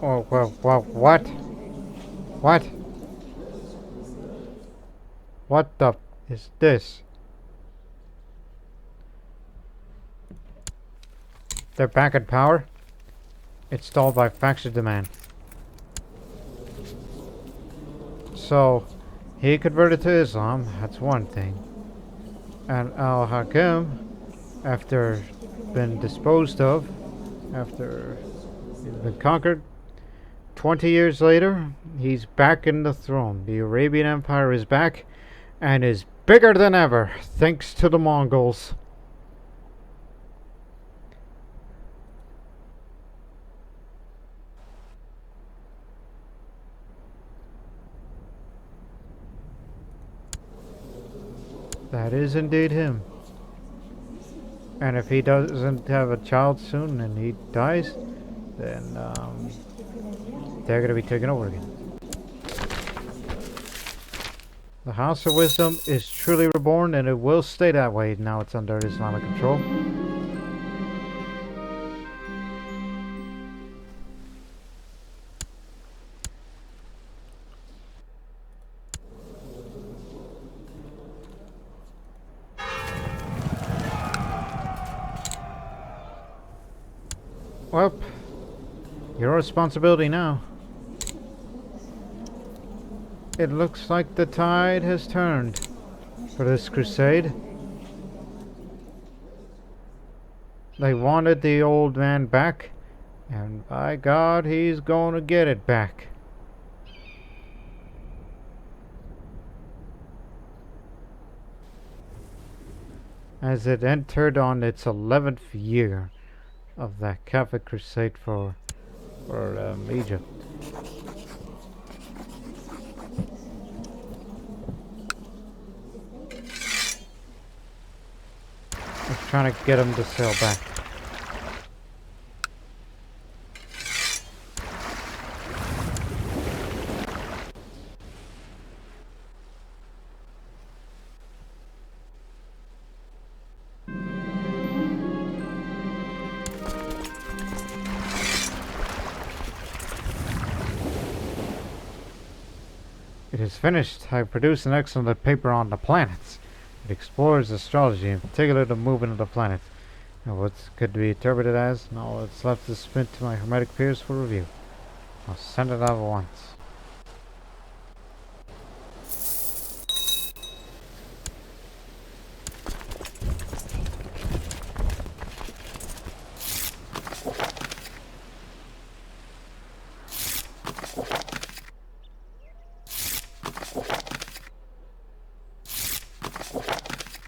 [SPEAKER 1] Oh, well, what? What? What the is this? They're back in power? Installed by faction demand. So, he converted to Islam, that's one thing. And Al-Hakim, after been disposed of, after he's been conquered, 20 years later, he's back in the throne. The Arabian Empire is back and is bigger than ever, thanks to the Mongols. That is indeed him. And if he doesn't have a child soon and he dies, then they're gonna be taken over again. The House of Wisdom is truly reborn, and it will stay that way now it's under Islamic control. Well, your responsibility now. It looks like the tide has turned for this crusade. They wanted the old man back, and by God, he's going to get it back. As it entered on its 11th year of that Catholic crusade for Egypt. I was trying to get him to sail back. It is finished. I produced an excellent paper on the planets. It explores astrology, in particular the movement of the planets, and what could be interpreted as. Now it's left to submit to my Hermetic peers for review. I'll send it out at once.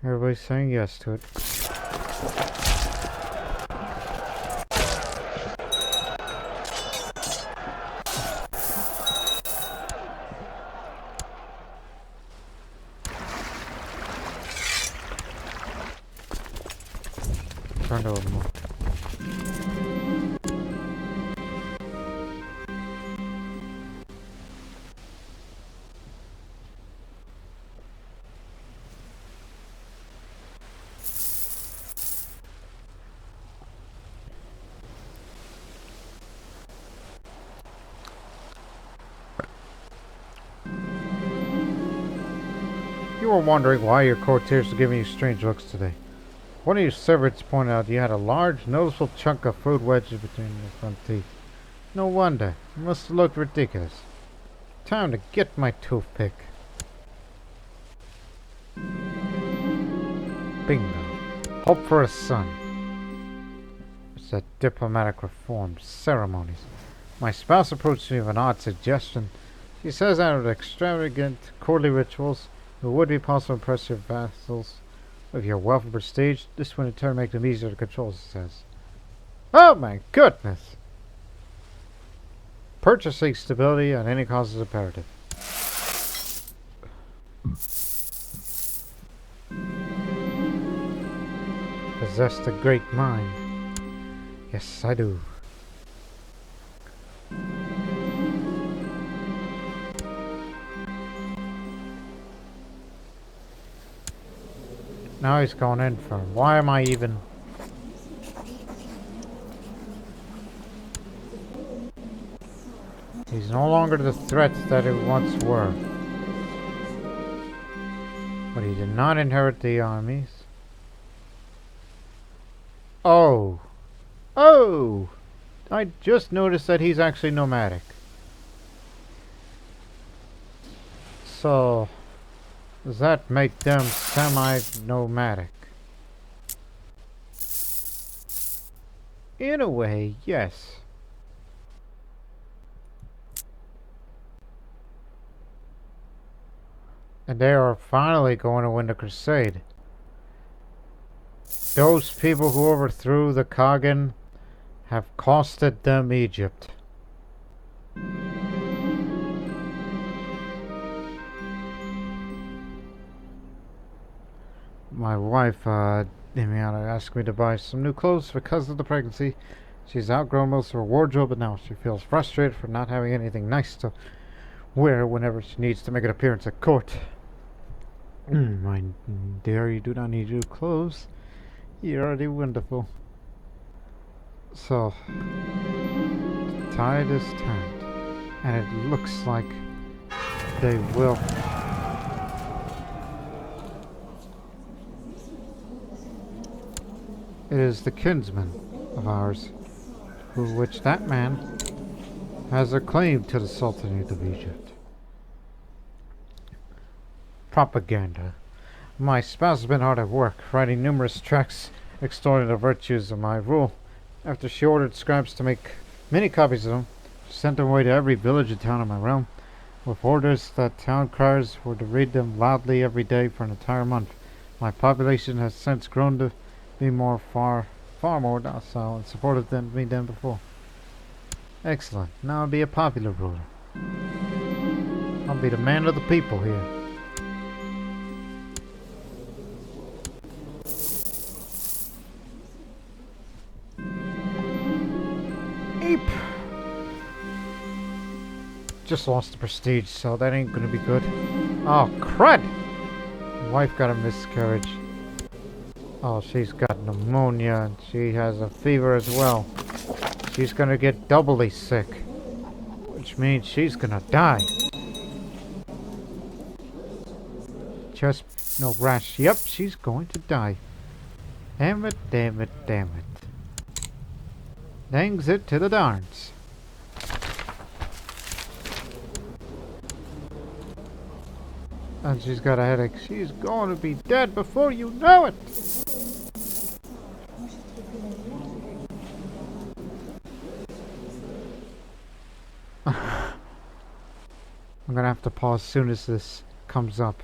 [SPEAKER 1] Everybody's saying yes to it. Turned over more. You were wondering why your courtiers were giving you strange looks today. One of your servants pointed out you had a large, noticeable chunk of food wedged between your front teeth. No wonder. It must have looked ridiculous. Time to get my toothpick. Bingo. Hope for a son. It's that diplomatic reform ceremonies. My spouse approached me with an odd suggestion. She says out of extravagant courtly rituals, it would be possible to impress your vassals with your wealth and prestige. This would in turn make them easier to control, she says. Oh my goodness! Purchasing stability at any cost is imperative. Possess the great mind. Yes, I do. Now he's going in for him. Why am I even... He's no longer the threats that it once were. But he did not inherit the armies. Oh. Oh! I just noticed that he's actually nomadic. So... does that make them semi-nomadic? In a way, yes. And they are finally going to win the crusade. Those people who overthrew the Kagan have costed them Egypt. My wife, asked me to buy some new clothes because of the pregnancy. She's outgrown most of her wardrobe, and now she feels frustrated for not having anything nice to wear whenever she needs to make an appearance at court. My dear, you do not need new clothes. You're already wonderful. So, the tide is turned, and it looks like they will. It is the kinsman of ours, which that man has a claim to the Sultanate of Egypt. Propaganda. My spouse has been hard at work, writing numerous tracts extolling the virtues of my rule. After she ordered scribes to make many copies of them, she sent them away to every village and town in my realm, with orders that town criers were to read them loudly every day for an entire month. My population has since grown to be far more docile and supportive than me than before. Excellent. Now I'll be a popular ruler. I'll be the man of the people here. Eep. Just lost the prestige, so that ain't gonna be good. Oh, crud! Wife got a miscarriage. Oh, she's got pneumonia, and she has a fever as well. She's gonna get doubly sick, which means she's gonna die. Just no rash. Yep, she's going to die. Damn it, damn it, damn it. Dangs it to the darns. And she's got a headache. She's going to be dead before you know it. I'm gonna have to pause as soon as this comes up.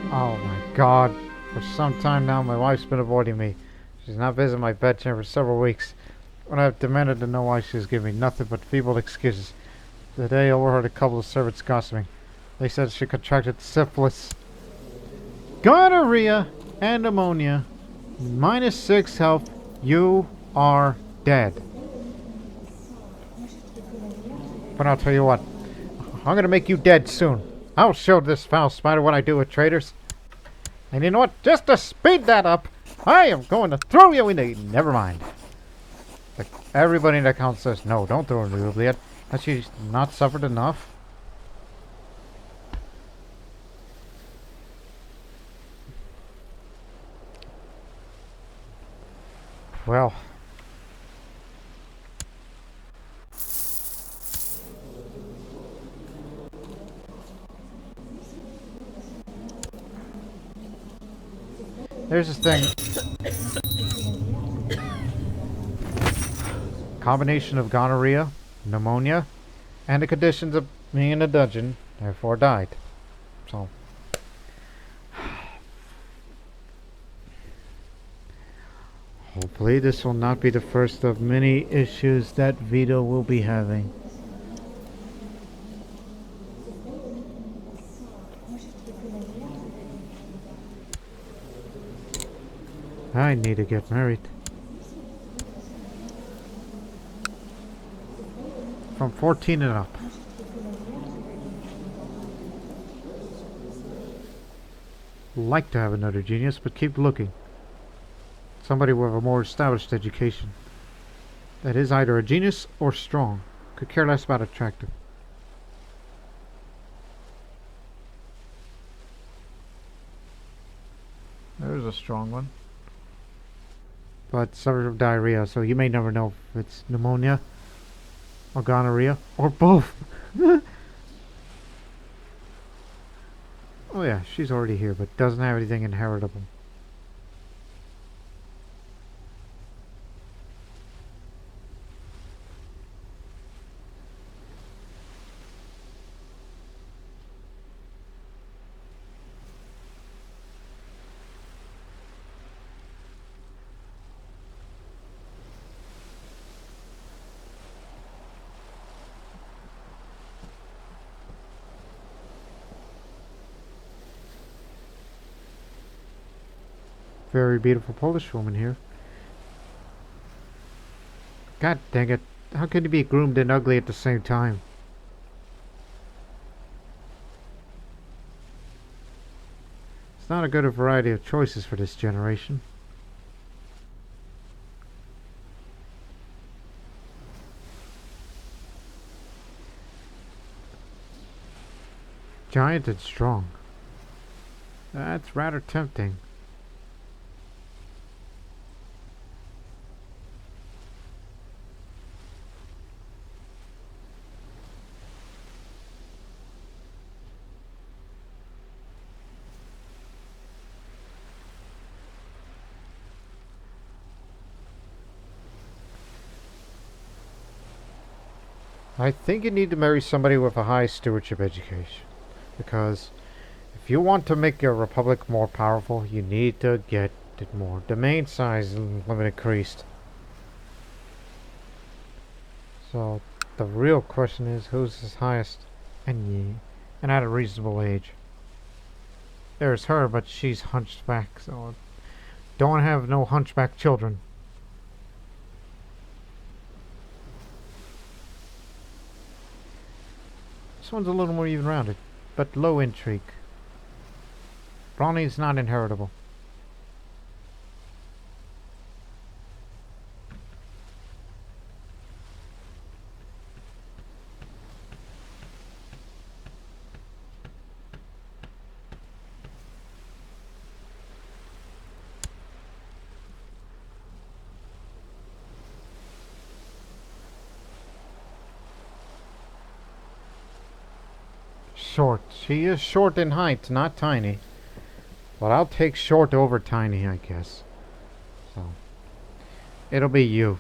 [SPEAKER 1] Oh my god. For some time now, my wife's been avoiding me. She's not visited my bedchamber for several weeks. When I've demanded to know why, she's giving me nothing but feeble excuses. Today I overheard a couple of servants gossiping. They said she contracted syphilis, gonorrhea, and pneumonia. -6 health. You are dead. But I'll tell you what. I'm gonna make you dead soon. I'll show this foul spider what I do with traitors. And you know what? Just to speed that up, I am going to throw you in the... Never mind. Like everybody in the council says, no, don't throw her in the oubliette. Has she not suffered enough? Well... Here's the thing. Combination of gonorrhea, pneumonia, and the conditions of being in a dungeon, therefore died. So... Hopefully this will not be the first of many issues that Vito will be having. I need to get married. From 14 and up. Like to have another genius, but keep looking. Somebody with a more established education. That is either a genius or strong. Could care less about attractive. There's a strong one. But suffers from diarrhea, so you may never know if it's pneumonia or gonorrhea or both. Oh yeah, she's already here, but doesn't have anything inheritable. Very beautiful Polish woman here. God dang it. How can you be groomed and ugly at the same time? It's not a good variety of choices for this generation. Giant and strong. That's rather tempting. I think you need to marry somebody with a high stewardship education. Because if you want to make your republic more powerful, you need to get it more domain size limit increased. So the real question is who's his highest and at a reasonable age. There's her, but she's hunched back, so don't have no hunchback children. This one's a little more even rounded, but low intrigue. Brawny's not inheritable. Short. She is short in height, not tiny. But I'll take short over tiny, I guess. So, it'll be you.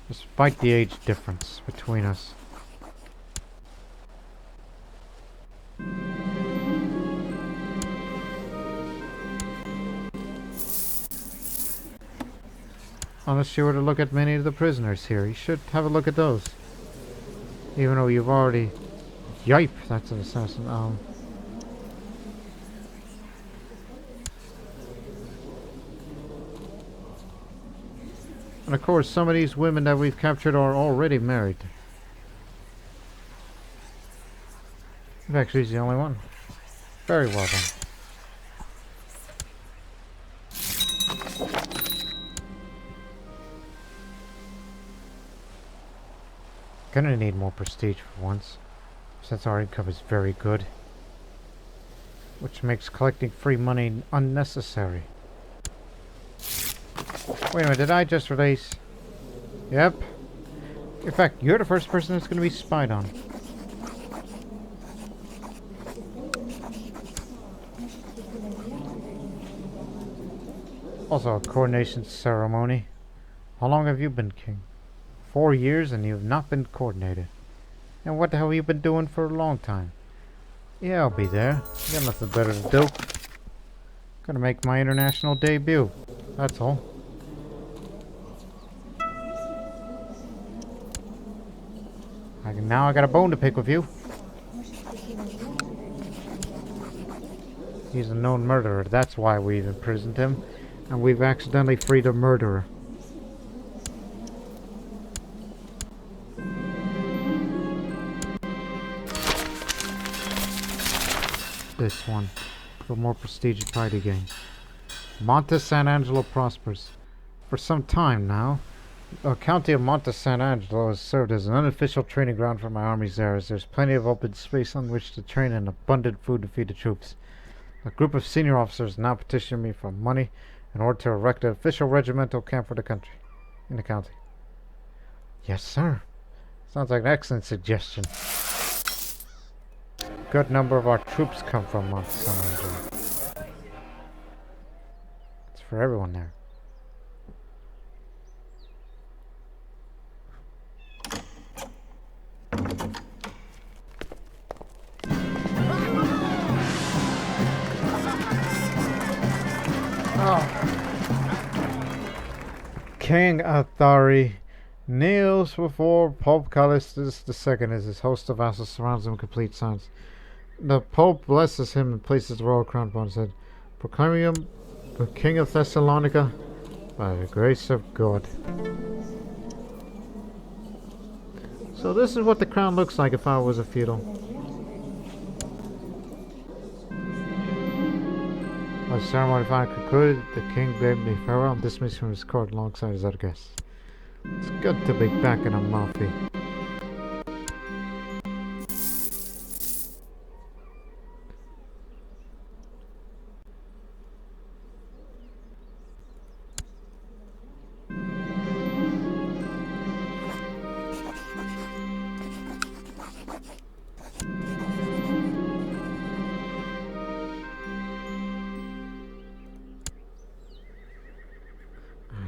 [SPEAKER 1] Despite the age difference between us. Unless you were to look at many of the prisoners here, you should have a look at those. Even though you've already... Yipe, that's an assassin. And of course, some of these women that we've captured are already married. In fact, she's the only one. Very well then. Gonna need more prestige for once, since our income is very good. Which makes collecting free money unnecessary. Wait a minute, did I just release? Yep. In fact, you're the first person that's gonna be spied on. Also, a coordination ceremony. How long have you been king? 4 years and you've not been coordinated. And what the hell have you been doing for a long time? Yeah, I'll be there. Got nothing better to do. Gonna make my international debut. That's all. Now I got a bone to pick with you. He's a known murderer. That's why we've imprisoned him. And we've accidentally freed a murderer. This one. For more prestige and pride again. Monte San Angelo prospers. For some time now, the county of Monte San Angelo has served as an unofficial training ground for my armies there, as there's plenty of open space on which to train and abundant food to feed the troops. A group of senior officers now petition me for money in order to erect an official regimental camp for the country, in the county. Yes, sir. Sounds like an excellent suggestion. A good number of our troops come from Monte San Angelo. It's for everyone there. King Athari kneels before Pope Callistus II as his host of vassals surrounds him in complete silence. The Pope blesses him and places the royal crown upon his head, proclaiming him the King of Thessalonica by the grace of God. So this is what the crown looks like if I was a feudal. As the ceremony finally concluded, the king bade me farewell and dismissed from his court alongside his other guests. It's good to be back in Amalfi.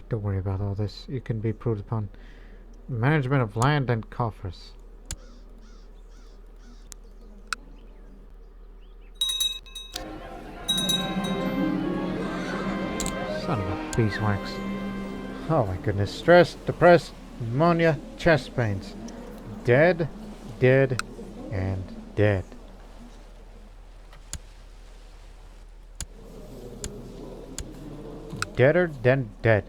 [SPEAKER 1] Don't worry about all this. You can be improved upon. Management of land and coffers. Son of a beeswax. Oh my goodness. Stress, depressed, pneumonia, chest pains. Dead, dead, and dead. Deader than dead.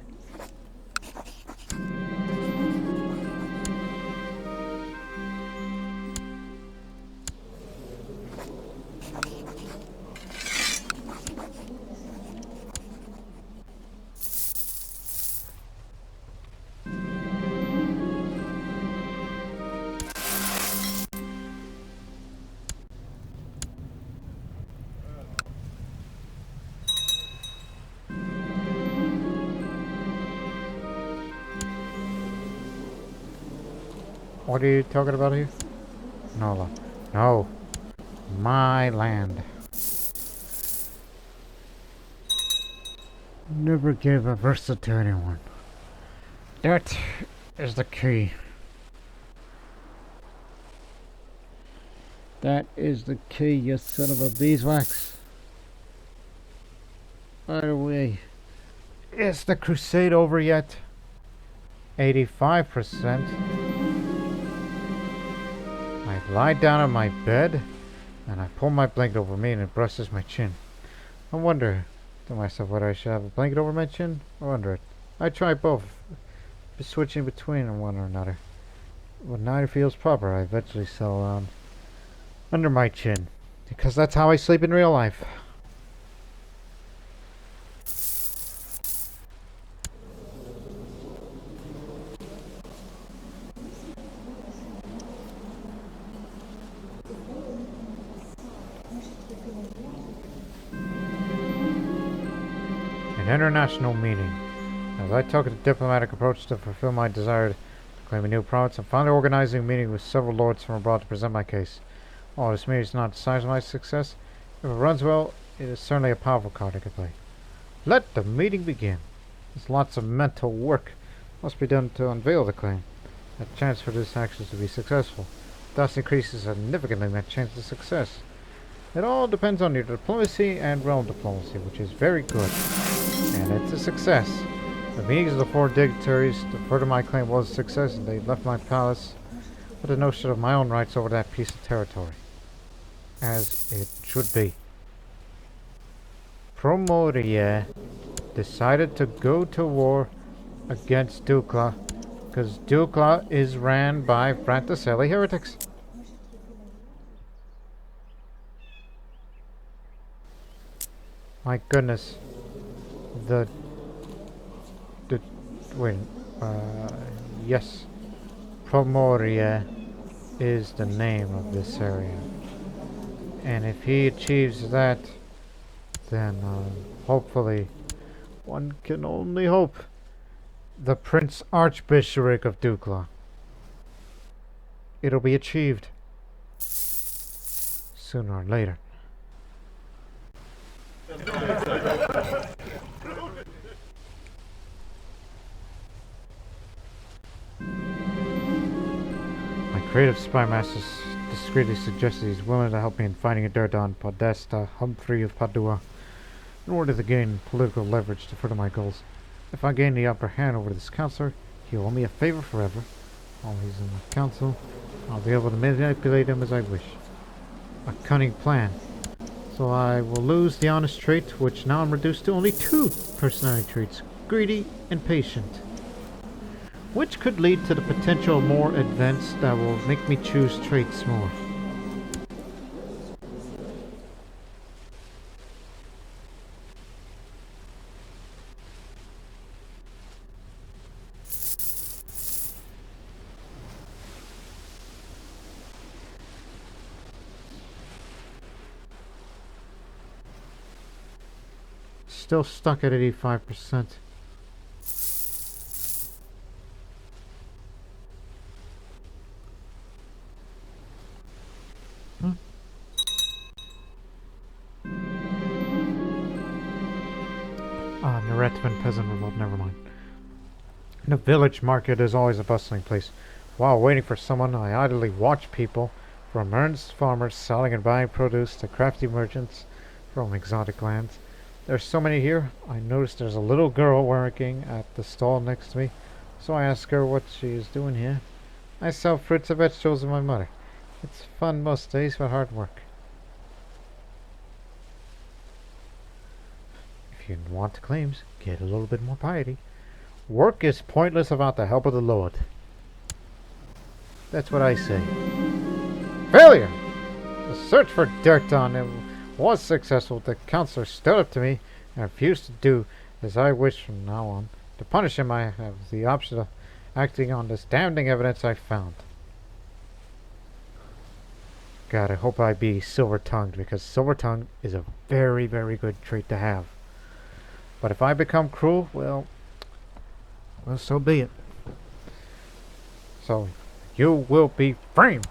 [SPEAKER 1] What are you talking about here? No, no. My land. Never give a versa to anyone. That is the key. That is the key, you son of a beeswax. By the way, is the crusade over yet? 85%. I lie down on my bed and I pull my blanket over me and it brushes my chin. I wonder to myself whether I should have a blanket over my chin. I wonder it. I try both, switching between one or another. When neither feels proper, I eventually settle down under my chin, because that's how I sleep in real life. An international meeting. As I took a diplomatic approach to fulfill my desire to claim a new province, I'm finally organizing a meeting with several lords from abroad to present my case. Oh, this meeting is not the size of my success. If it runs well, it is certainly a powerful card I could play. Let the meeting begin. There's lots of mental work must be done to unveil the claim. The chance for this action to be successful thus increases significantly my chance of success. It all depends on your diplomacy and realm diplomacy, which is very good. And it's a success. The meetings of the 4 dignitaries to further my claim was a success, and they left my palace with the notion of my own rights over that piece of territory. As it should be. Promoria decided to go to war against Dukla, because Dukla is ran by Fraticelli heretics. My goodness. Yes. Promoria is the name of this area. And if he achieves that, then hopefully, one can only hope, the Prince Archbishopric of Dukla. It'll be achieved sooner or later. My creative spy master discreetly suggested he's willing to help me in finding a dirt on Podesta Humphrey of Padua in order to gain political leverage to further my goals. If I gain the upper hand over this counselor, he'll owe me a favor forever. While he's in the council, I'll be able to manipulate him as I wish. A cunning plan. So I will lose the honest trait, which now I'm reduced to only 2 personality traits. greedy, and patient. Which could lead to the potential more advanced that will make me choose traits more. Still stuck at 85%. Ah, Neretman Peasant Revolt, never mind. The village market is always a bustling place. While waiting for someone, I idly watch people, from earnest farmers selling and buying produce to crafty merchants from exotic lands. There's so many here, I noticed there's a little girl working at the stall next to me, so I ask her what she is doing here. I sell fruits and vegetables with my mother. It's fun most days, but hard work. If you want claims, get a little bit more piety. Work is pointless without the help of the Lord. That's what I say. Failure! The search for dirt on him was successful. The counselor stood up to me and refused to do as I wish from now on. To punish him, I have the option of acting on this damning evidence I found. God, I hope I be silver-tongued, because silver-tongued is a very, very good trait to have. But if I become cruel, well, so be it. So, you will be framed.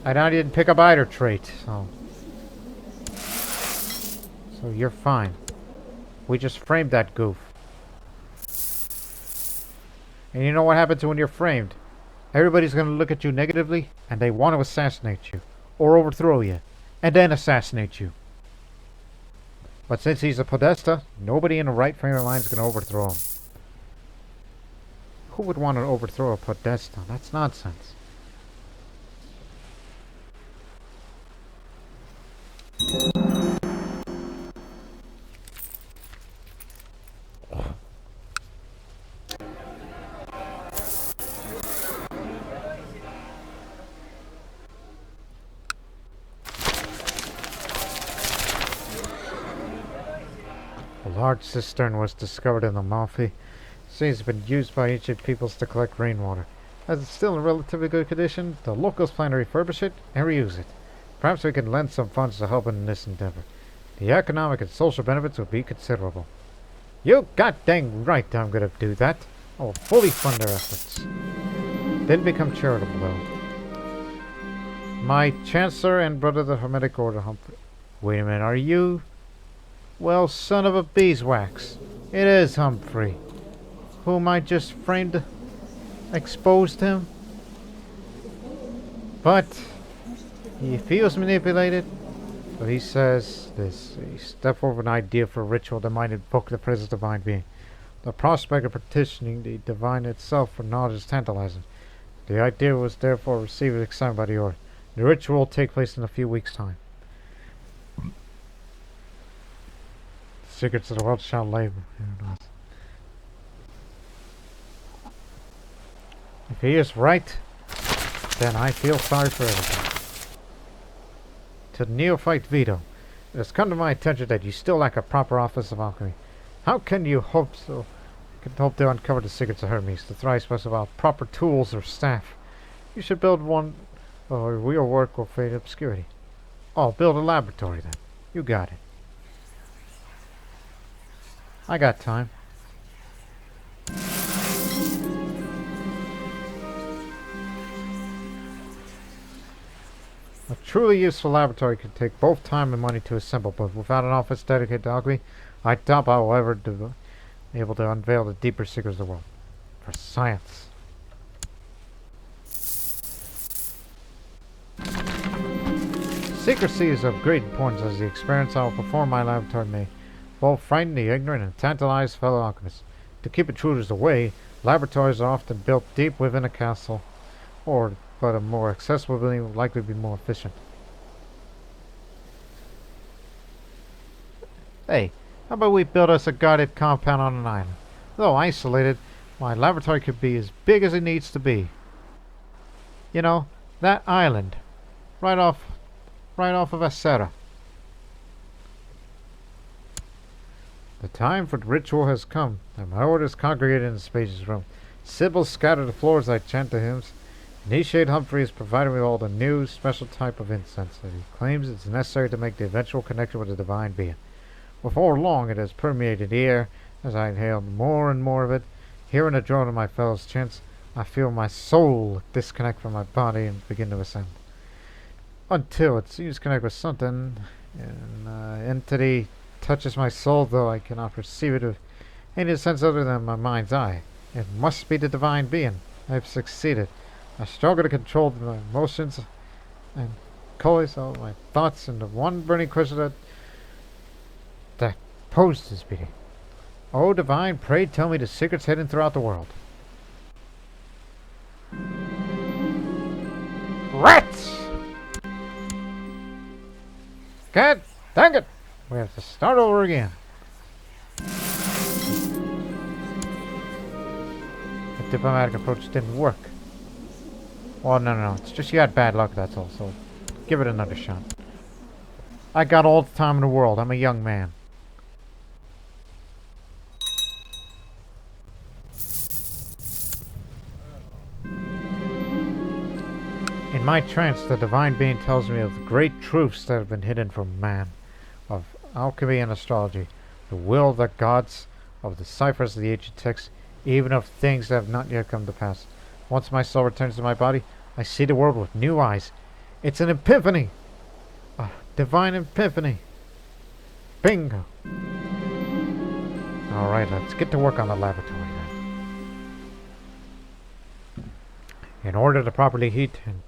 [SPEAKER 1] And I didn't pick up either trait, so you're fine. We just framed that goof. And you know what happens when you're framed? Everybody's going to look at you negatively, and they want to assassinate you. Or overthrow you. And then assassinate you. But since he's a Podesta, nobody in the right frame of mind is going to overthrow him. Who would want to overthrow a Podesta? That's nonsense. A large cistern was discovered in Amalfi. It seems to have been used by ancient peoples to collect rainwater. As it's still in relatively good condition, the locals plan to refurbish it and reuse it. Perhaps we can lend some funds to help in this endeavor. The economic and social benefits will be considerable. You god dang right I'm gonna do that. I will fully fund their efforts. Didn't become charitable though. My Chancellor and brother of the Hermetic Order, Humphrey. Wait a minute, are you? Well, son of a beeswax. It is Humphrey. Whom I just framed, exposed him. But he feels manipulated. But he says this. He stepped forward an idea for a ritual that might invoke the presence of divine being. The prospect of petitioning the divine itself for knowledge is tantalizing. The idea was therefore received with excitement by the order. The ritual will take place in a few weeks' time. Secrets of the world shall labor. If he is right, then I feel sorry for everything. To Neophyte Vito, it has come to my attention that you still lack a proper office of alchemy. How can you hope to uncover the secrets of Hermes, the thrice specified proper tools or staff? You should build one, or your work will fade obscurity. Oh, build a laboratory then. You got it. I got time. A truly useful laboratory could take both time and money to assemble, but without an office dedicated to alchemy, I doubt I will ever be able to unveil the deeper secrets of the world. For science. Secrecy is of great importance, as the experiments I will perform in my laboratory may both frighten the ignorant and tantalize fellow alchemists. To keep intruders away, laboratories are often built deep within a castle, but a more accessible building will likely be more efficient. Hey, How about we build us a guarded compound on an island? Though isolated, my laboratory could be as big as it needs to be. You know, that island, right off, right off of Acera. The time for the ritual has come, and my orders congregated in the spacious room. Sibyls scatter the floors like chant the hymns. Initiate Humphrey is provided with all the new, special type of incense that he claims is necessary to make the eventual connection with the divine being. Before long, it has permeated the air as I inhaled more and more of it. Hearing the drone of my fellows' chants, I feel my soul disconnect from my body and begin to ascend. Until it seems to connect with something, an entity touches my soul, though I cannot perceive it with any sense other than my mind's eye. It must be the divine being. I have succeeded. I struggle to control my emotions and coalesce all my thoughts into one burning question that posed this beating. O divine, pray tell me the secrets hidden throughout the world. Rats! God dang it! We have to start over again. The diplomatic approach didn't work. Well, no. It's just you had bad luck, that's all. So, give it another shot. I got all the time in the world. I'm a young man. In my trance, the divine being tells me of the great truths that have been hidden from man, of alchemy and astrology, the will of the gods, of the ciphers of the ancient texts, even of things that have not yet come to pass. Once my soul returns to my body, I see the world with new eyes. It's an epiphany! A divine epiphany! Bingo! Alright, let's get to work on the laboratory then. In order to properly heat and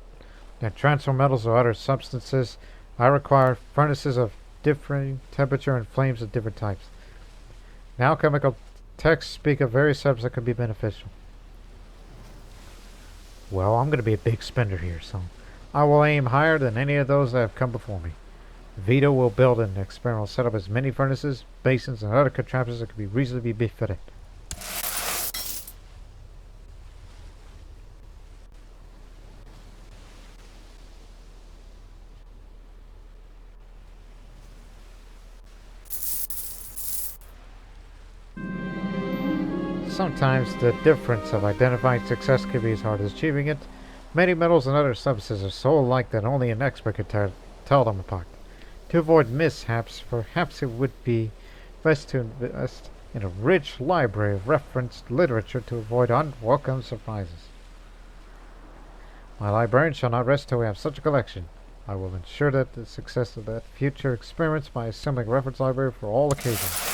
[SPEAKER 1] transfer metals or other substances, I require furnaces of differing temperature and flames of different types. Now chemical texts speak of various substances that could be beneficial. Well, I'm going to be a big spender here, so I will aim higher than any of those that have come before me. Vito will build an experimental setup as many furnaces, basins, and other contraptions that can be reasonably befitted. Sometimes the difference of identifying success can be as hard as achieving it. Many metals and other substances are so alike that only an expert could tell them apart. To avoid mishaps, perhaps it would be best to invest in a rich library of referenced literature to avoid unwelcome surprises. My librarian shall not rest till we have such a collection. I will ensure that the success of that future experiments by assembling a reference library for all occasions.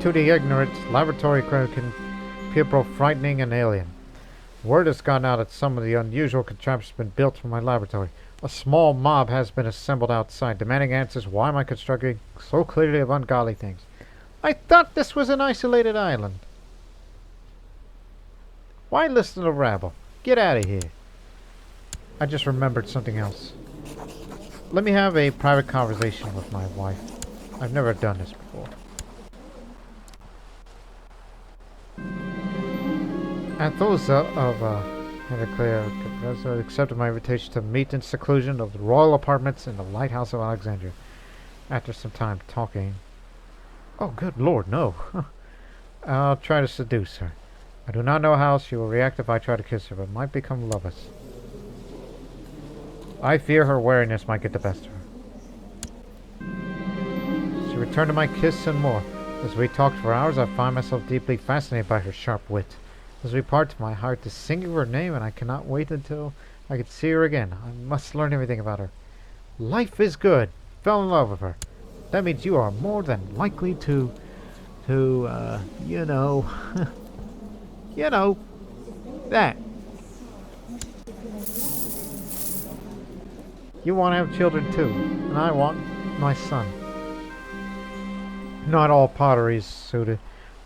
[SPEAKER 1] To the ignorant, laboratory equipment can appear both frightening and alien. Word has gone out that some of the unusual contraptions have been built for my laboratory. A small mob has been assembled outside, demanding answers why am I constructing so clearly of ungodly things. I thought this was an isolated island. Why listen to rabble? Get out of here. I just remembered something else. Let me have a private conversation with my wife. I've never done this before. Athosa of Heraclea accepted my invitation to meet in seclusion of the royal apartments in the lighthouse of Alexandria. After some time talking... Oh, good lord, no. I'll try to seduce her. I do not know how she will react if I try to kiss her, but might become lovers. I fear her wariness might get the best of her. She returned to my kiss and more. As we talked for hours, I find myself deeply fascinated by her sharp wit. As we part, my heart is singing her name, and I cannot wait until I can see her again. I must learn everything about her. Life is good. Fell in love with her. That means you are more than likely to you know, you know, that. You want to have children too, and I want my son. Not all pottery is suited,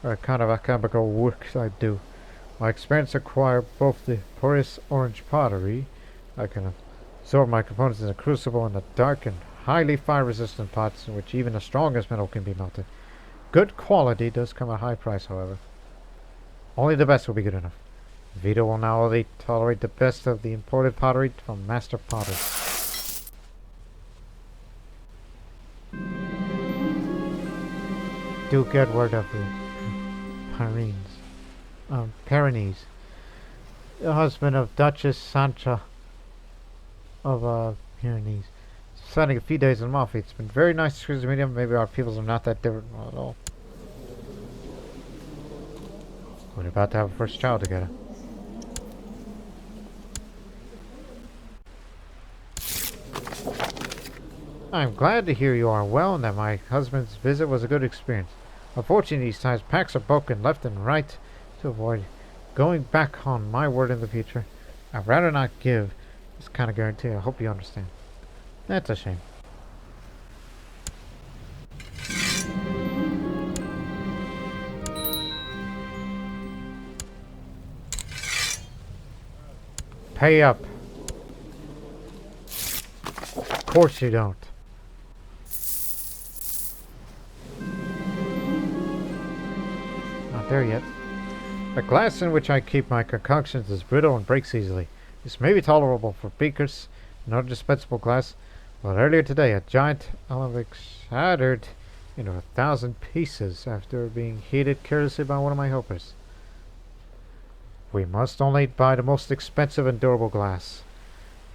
[SPEAKER 1] or kind of alchemical work I do. My experience acquired both the porous orange pottery I can absorb my components in a crucible in the dark and highly fire-resistant pots in which even the strongest metal can be melted. Good quality does come at a high price, however. Only the best will be good enough. Vito will now only tolerate the best of the imported pottery from master potters. Duke Edward of the Pyrenees, the husband of Duchess Sancha of Pyrenees. Spending a few days in Amalfi. It's been very nice to meet him. Maybe our peoples are not that different at all. We're about to have a first child together. I'm glad to hear you are well and that my husband's visit was a good experience. Unfortunately, these times packs are broken left and right. To avoid going back on my word in the future, I'd rather not give this kind of guarantee. I hope you understand. That's a shame. Pay up. Of course you don't. Not there yet. The glass in which I keep my concoctions is brittle and breaks easily. This may be tolerable for beakers and other dispensable glass, but earlier today a giant alembic shattered into 1,000 pieces after being heated carelessly by one of my helpers. We must only buy the most expensive and durable glass.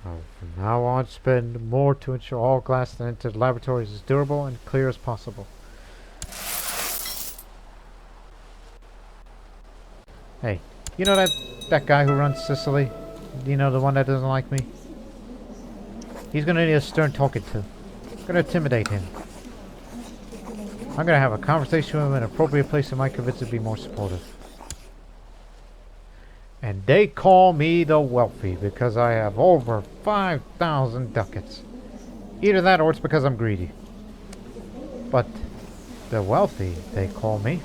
[SPEAKER 1] From now on, spend more to ensure all glass that enters the laboratory is as durable and clear as possible. Hey, you know that guy who runs Sicily? You know, the one that doesn't like me? He's gonna need a stern talking to. I'm gonna intimidate him. I'm gonna have a conversation with him in an appropriate place that might convince him to be more supportive. And they call me the wealthy because I have over 5,000 ducats. Either that or it's because I'm greedy. But the wealthy, they call me.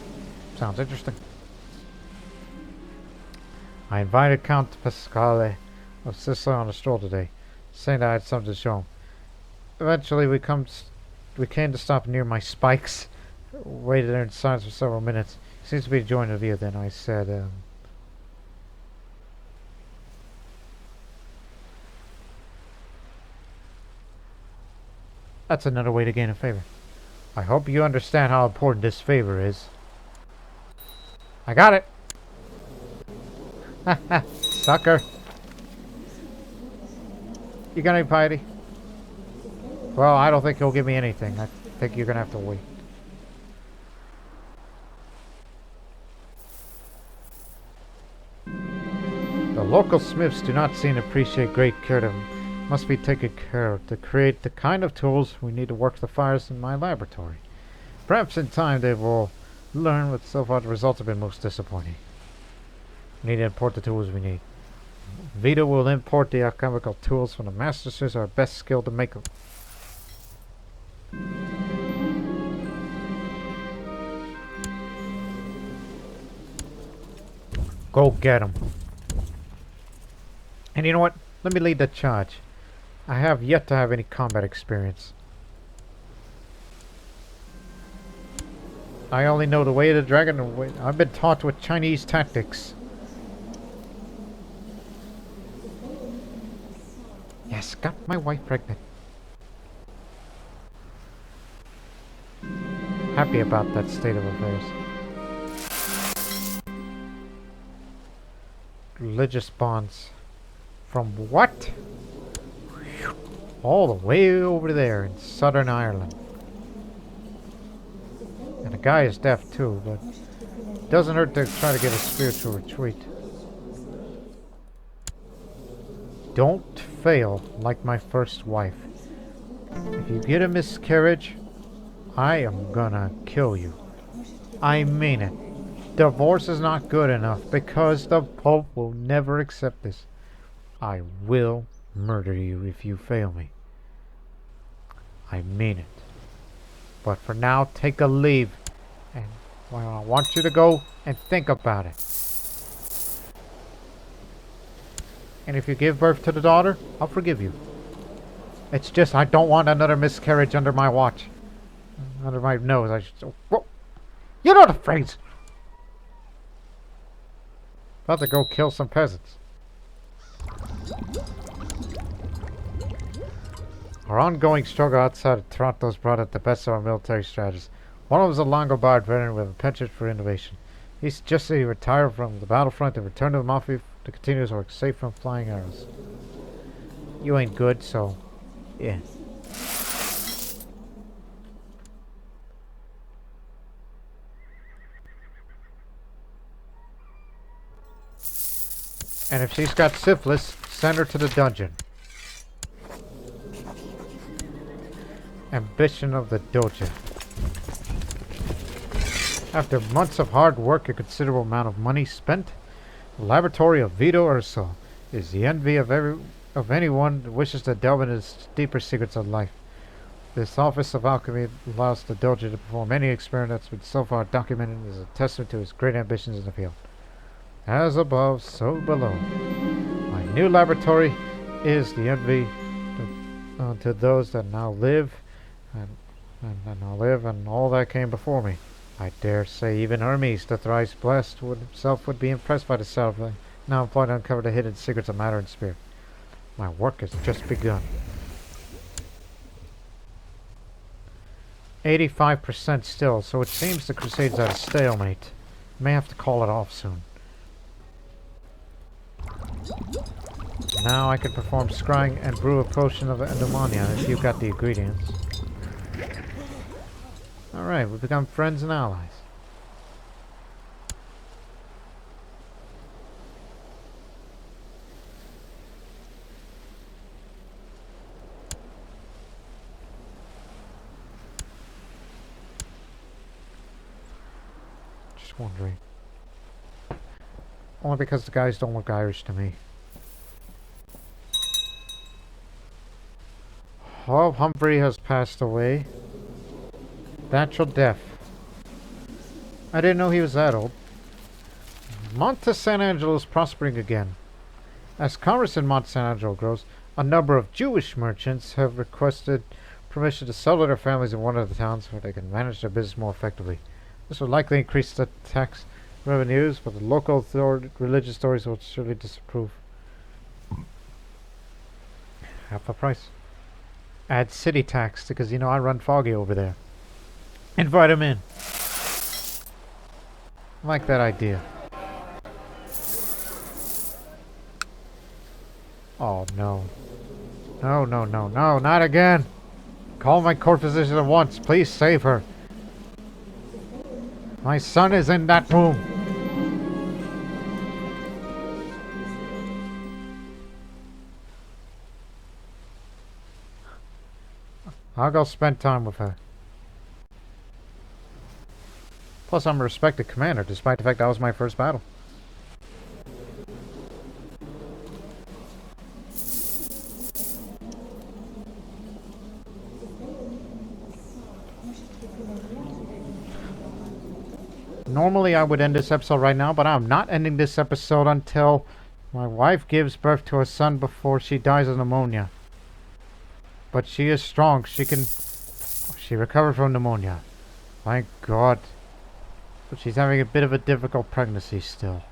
[SPEAKER 1] Sounds interesting. I invited Count Pasquale of Sicily on a stroll today, saying that I had something to show him. Eventually we came to stop near my spikes. Waited there in silence for several minutes. He seems to be enjoying the view. Then I said, that's another way to gain a favor. I hope you understand how important this favor is. I got it! Haha, sucker. You got any piety? Well, I don't think he'll give me anything. I think you're gonna have to wait. The local smiths do not seem to appreciate great care of them. Must be taken care of to create the kind of tools we need to work the fires in my laboratory. Perhaps in time they will learn, but so far the results have been most disappointing. We need to import the tools we need. Vito will import the alchemical tools from the masters who are best skilled to make them. Go get them. And you know what? Let me lead the charge. I have yet to have any combat experience. I only know the way of the dragon. And I've been taught with Chinese tactics. Yes, got my wife pregnant. Happy about that state of affairs. Religious bonds. From what? All the way over there in southern Ireland. And the guy is deaf too, but it doesn't hurt to try to get a spiritual retreat. Don't fail like my first wife. If you get a miscarriage, I am gonna kill you. I mean it. Divorce is not good enough because the Pope will never accept this. I will murder you if you fail me. I mean it. But for now, take a leave. And well, I want you to go and think about it. And if you give birth to the daughter, I'll forgive you. It's just I don't want another miscarriage under my watch. Under my nose, I should say. Whoa. You know the phrase! About to go kill some peasants. Our ongoing struggle outside of Toronto has brought out the best of our military strategists. One of them is a Longobard veteran with a penchant for innovation. He suggested he retire from the battlefront and return to Amalfi to continue his work, safe from flying arrows. You ain't good, so yeah. And if she's got syphilis, send her to the dungeon. Ambition of the Doge. After months of hard work and considerable amount of money spent, the laboratory of Vito Urso is the envy of anyone who wishes to delve into the deeper secrets of life. This office of alchemy allows the Doge to perform any experiment that's been so far documented as a testament to his great ambitions in the field. As above, so below. My new laboratory is the envy to those that now live and all that came before me. I dare say even Hermes, the thrice blessed, would be impressed by the self now employed to uncover the hidden secrets of matter and spirit. My work has just begun. 85% still, so it seems the Crusade's at a stalemate. May have to call it off soon. Now I can perform scrying and brew a potion of endomonia if you've got the ingredients. Alright, we've become friends and allies. Just wondering. Only because the guys don't look Irish to me. Oh, Humphrey has passed away. Natural death. I didn't know he was that old. Monte San Angelo is prospering again. As commerce in Monte San Angelo grows, a number of Jewish merchants have requested permission to settle their families in one of the towns where they can manage their business more effectively. This will likely increase the tax revenues, but the local religious authorities will surely disapprove. Half the price. Add city tax, because you know I run Foggy over there. Invite him in. I like that idea. Oh no. No, no, no, no, not again! Call my court physician at once. Please save her. My son is in that room. I'll go spend time with her. Plus, I'm a respected commander, despite the fact that was my first battle. Normally, I would end this episode right now, but I'm not ending this episode until my wife gives birth to a son before she dies of pneumonia. But she is strong. She recovered from pneumonia. Thank God. But she's having a bit of a difficult pregnancy still.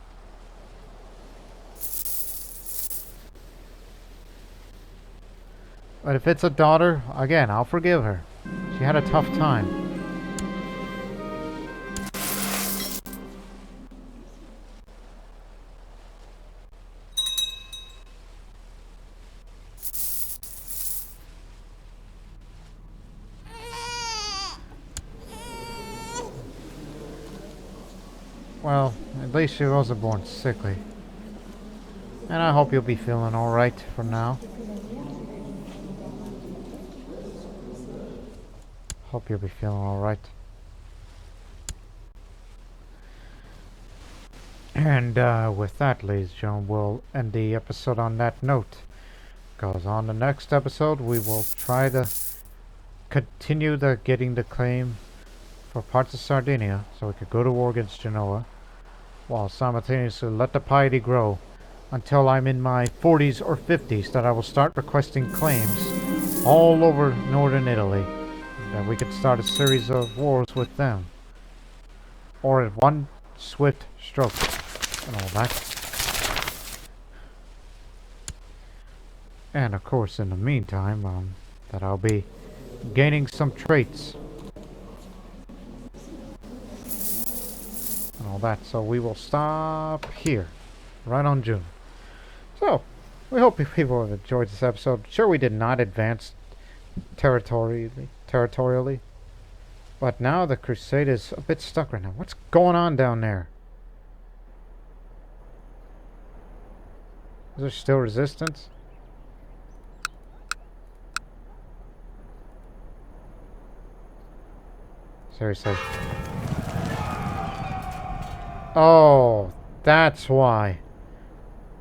[SPEAKER 1] But if it's a daughter, again, I'll forgive her. She had a tough time. Well, at least she wasn't born sickly. And I hope you'll be feeling alright for now. Hope you'll be feeling alright. And with that, ladies and gentlemen, we'll end the episode on that note. Because on the next episode, we will try to continue getting the claim for parts of Sardinia, so we could go to war against Genoa, while simultaneously let the piety grow until I'm in my 40s or 50s that I will start requesting claims all over northern Italy. That we could start a series of wars with them. Or at one swift stroke and all that. And of course in the meantime, that I'll be gaining some traits. And all that. So we will stop here. Right on June. So, we hope people have enjoyed this episode. Sure, we did not advance territorially. But now the crusade is a bit stuck right now. What's going on down there? Is there still resistance? Seriously. Oh, that's why.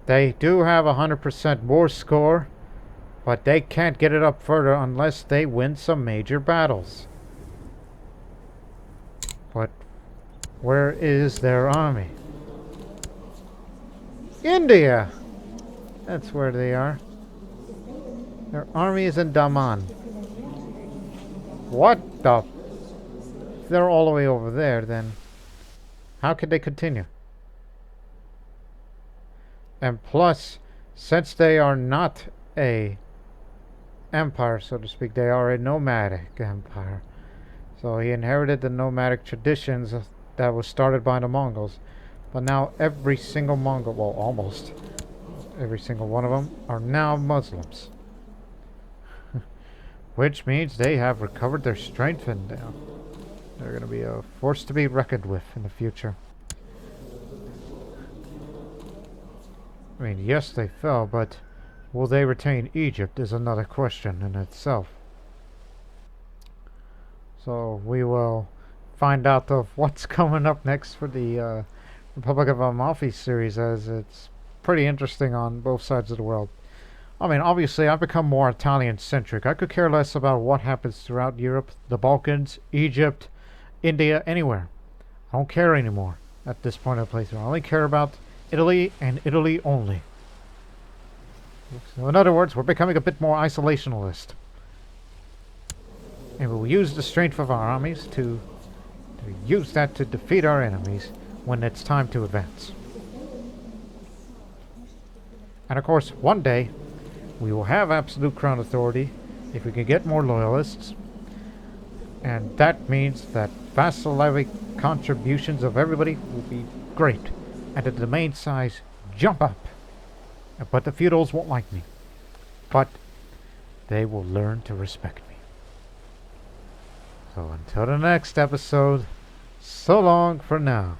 [SPEAKER 1] They do have 100% war score, but they can't get it up further unless they win some major battles. But where is their army? India! That's where they are. Their army is in Daman. What the? If they're all the way over there, then how could they continue? And plus, since they are not a empire, so to speak, they are a nomadic empire. So he inherited the nomadic traditions that was started by the Mongols. But now every single Mongol, well, almost every single one of them, are now Muslims. Which means they have recovered their strength and they're going to be a force to be reckoned with in the future. I mean, yes, they fell, but will they retain Egypt is another question in itself. So we will find out of what's coming up next for the Republic of Amalfi series, as it's pretty interesting on both sides of the world. I mean, obviously, I've become more Italian-centric. I could care less about what happens throughout Europe, the Balkans, Egypt, India, anywhere. I don't care anymore at this point of the playthrough. I only care about Italy and Italy only. So in other words, we're becoming a bit more isolationist. And we'll use the strength of our armies to use that to defeat our enemies when it's time to advance. And of course, one day, we will have absolute crown authority if we can get more loyalists. And that means that vassal levy contributions of everybody will be great. And the domain size jump up. But the feudals won't like me. But they will learn to respect me. So until the next episode, so long for now.